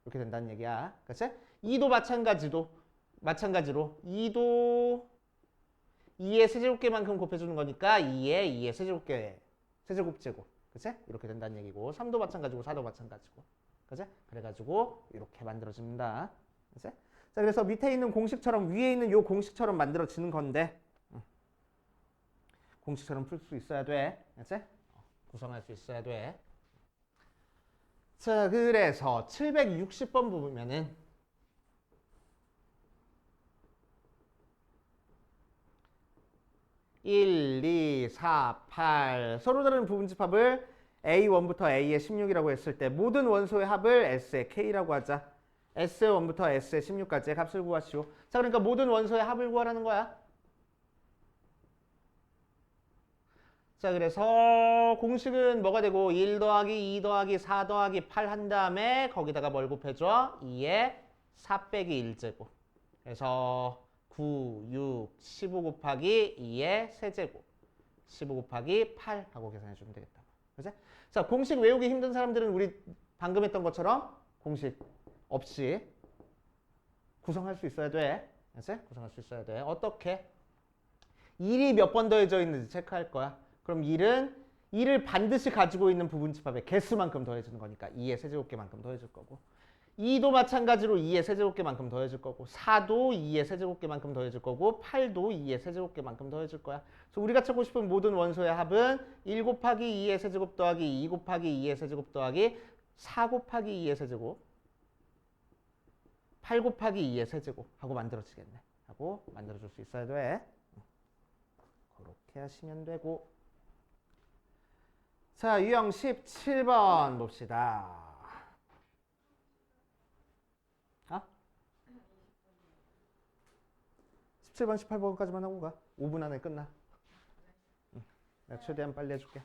이렇게 된다는 얘기야. 그치? 2도 마찬가지로 2도 2의 세제곱계만큼 곱해주는 거니까 2의 세제곱계, 세제곱. 그치? 이렇게 된다는 얘기고 3도 마찬가지고 4도 마찬가지고. 그치? 그래가지고 이렇게 만들어집니다. 그치? 자, 그래서 밑에 있는 공식처럼 위에 있는 요 공식처럼 만들어지는 건데 공식처럼 풀 수 있어야 돼. 그치? 구성할 수 있어야 돼. 자, 그래서 760번 보면은 1, 2, 4, 8 서로 다른 부분집합을 A1부터 A의 16이라고 했을 때 모든 원소의 합을 S의 K라고 하자. S1부터 S의 16까지의 값을 구하시오. 자, 그러니까 모든 원소의 합을 구하라는 거야. 자, 그래서 공식은 뭐가 되고 1 더하기 2 더하기 4 더하기 8 한 다음에 거기다가 뭘 곱해줘? 2에 4 빼기 1제곱. 그래서 9, 6, 15 곱하기 2의 세제곱. 15 곱하기 8 하고 계산해 주면 되겠다. 그치? 자, 공식 외우기 힘든 사람들은 우리 방금 했던 것처럼 공식 없이 구성할 수 있어야 돼. 그치? 구성할 수 있어야 돼. 어떻게? 1이 몇 번 더해져 있는지 체크할 거야. 그럼 1을 반드시 가지고 있는 부분집합의 개수만큼 더해주는 거니까 2의 세제곱계만큼 더해줄 거고 2도 마찬가지로 2의 세제곱계만큼 더해줄 거고 4도 2의 세제곱계만큼 더해줄 거고 8도 2의 세제곱계만큼 더해줄 거야. 그래서 우리가 찾고 싶은 모든 원소의 합은 1 곱하기 2의 세제곱 더하기 2 곱하기 2의 세제곱 더하기 4 곱하기 2의 세제곱 8 곱하기 2의 세제곱 하고 만들어지겠네. 하고 만들어줄 수 있어야 돼. 그렇게 하시면 되고 자, 유형 17번 봅시다. 17번, 18번까지만 하고 가. 5분 안에 끝나. 내가 최대한 빨리 해줄게.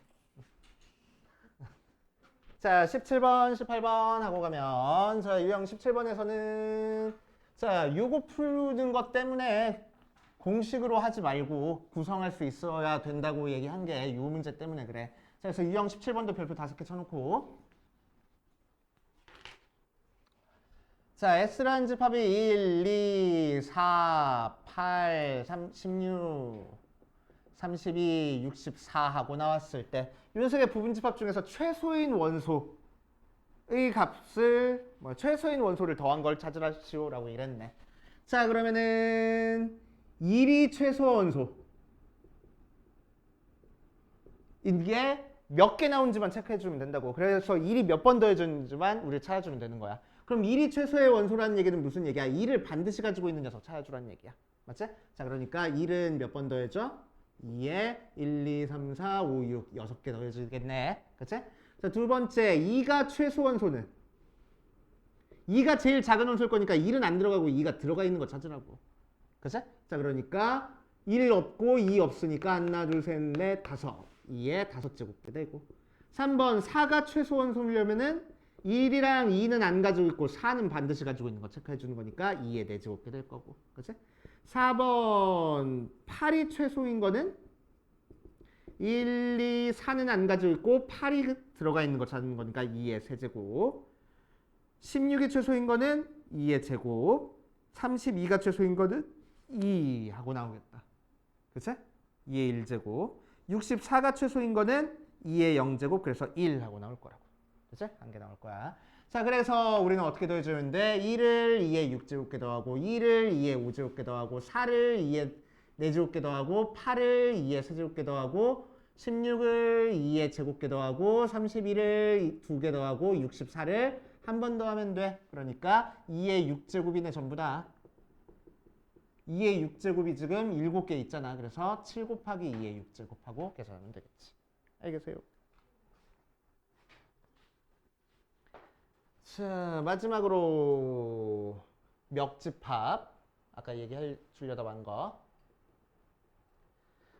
자, 17번, 18번 하고 가면 자, 유형 17번에서는 자, 요거 푸는 것 때문에 공식으로 하지 말고 구성할 수 있어야 된다고 얘기한 게 요 문제 때문에 그래. 자, 그래서 유형 17번도 별표 5개 쳐놓고 자, S라는 집합이 1, 2, 4, 8, 16, 32, 64 하고 나왔을 때 이 녀석의 부분집합 중에서 최소인 원소의 값을 최소인 원소를 더한 걸 찾으라시오 라고 이랬네. 자, 그러면은 1이 최소 원소 이게 몇 개 나온지만 체크해 주면 된다고. 그래서 1이 몇 번 더해졌는지만 우리 찾아주면 되는 거야. 그럼 1이 최소의 원소라는 얘기는 무슨 얘기야? 1을 반드시 가지고 있는 녀석 찾아주라는 얘기야. 맞지? 자, 그러니까 1은 몇 번 더해져? 2에 1, 2, 3, 4, 5, 6 6개 더해지겠네. 그치? 자, 두 번째 2가 최소 원소는 2가 제일 작은 원소일 거니까 1은 안 들어가고 2가 들어가 있는 거 찾으라고. 그치? 자, 그러니까 1 없고 2 없으니까 하나, 둘, 셋, 넷, 다섯. 2에 5제곱게 되고 3번 4가 최소 원소려면은 1이랑 2는 안 가지고 있고 4는 반드시 가지고 있는 거 체크해 주는 거니까 2에 4제곱게 될 거고. 그치? 4번 8이 최소인 거는 1, 2, 4는 안 가지고 있고 8이 들어가 있는 거 찾는 거니까 2의 세제곱. 16이 최소인 거는 2의 제곱. 32가 최소인 거는 2 하고 나오겠다. 그치? 2의 1제곱. 64가 최소인 거는 2의 0제곱. 그래서 1 하고 나올 거라고. 그치? 한 개 나올 거야. 자, 그래서 우리는 어떻게 더해주면 돼? 1을 2의 6제곱게 더하고 2를 2의 5제곱게 더하고 4를 2의 4제곱게 더하고 8을 2의 세제곱게 더하고 16을 2의 제곱게 더하고 31을 2개 더하고 64를 한 번 더 하면 돼. 그러니까 2의 6제곱이네 전부 다. 2의 6제곱이 지금 7개 있잖아. 그래서 7 곱하기 2의 6제곱하고 계산하면 되겠지. 알겠어요? 자, 마지막으로 멱집합. 아까 얘기해 주려다 한 거.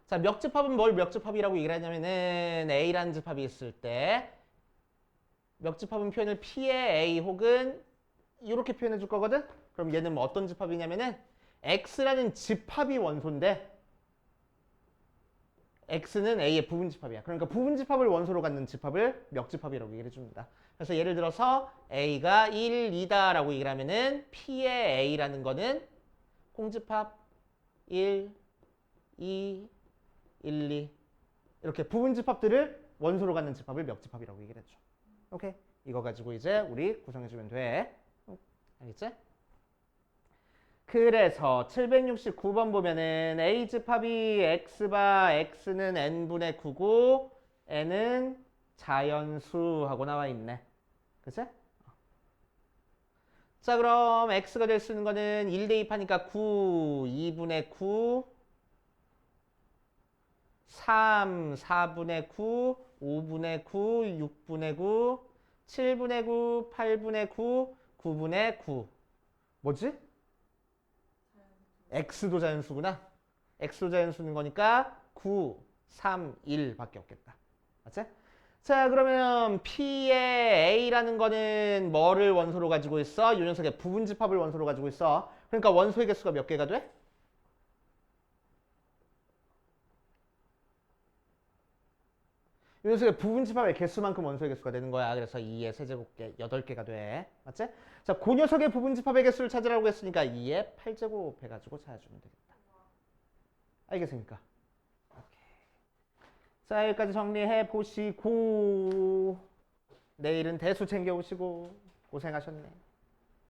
자, 멱집합은 뭘 멱집합이라고 얘기를 하냐면은 A라는 집합이 있을 때 멱집합은 표현을 P의 A 혹은 이렇게 표현해 줄 거거든? 그럼 얘는 뭐 어떤 집합이냐면은 X라는 집합이 원소인데 X는 A의 부분집합이야. 그러니까 부분집합을 원소로 갖는 집합을 멱집합이라고 얘기를 해줍니다. 그래서 예를 들어서 A가 1, 2다 라고 얘기를 하면은 P의 A라는 거는 공집합 1, 2, 1, 2 이렇게 부분 집합들을 원소로 갖는 집합을 몇 집합이라고 얘기를 했죠. 오케이? 이거 가지고 이제 우리 구성해주면 돼. 알겠지? 그래서 769번 보면은 A 집합이 X바 X는 N분의 9고 N은 자연수하고 나와 있네. 그치? 자 그럼 X가 될 수 있는 거는 1대 2파니까 9, 2분의 9 3, 4분의 9, 5분의 9, 6분의 9, 7분의 9, 8분의 9, 9분의 9 뭐지? X도 자연수구나. X도 자연수는 거니까 9, 3, 1 밖에 없겠다. 맞지? 자 그러면 P의 A라는 거는 뭐를 원소로 가지고 있어? 요 녀석의 부분 집합을 원소로 가지고 있어. 그러니까 원소의 개수가 몇 개가 돼? 이 녀석의 부분 집합의 개수만큼 원소의 개수가 되는 거야. 그래서 2의 세제곱계 8개가 돼. 맞지? 자, 그 녀석의 부분 집합의 개수를 찾으라고 했으니까 2의 8제곱 해가지고 찾아주면 되겠다. 알겠습니까? 오케이. 자, 여기까지 정리해 보시고 내일은 대수 챙겨오시고 고생하셨네.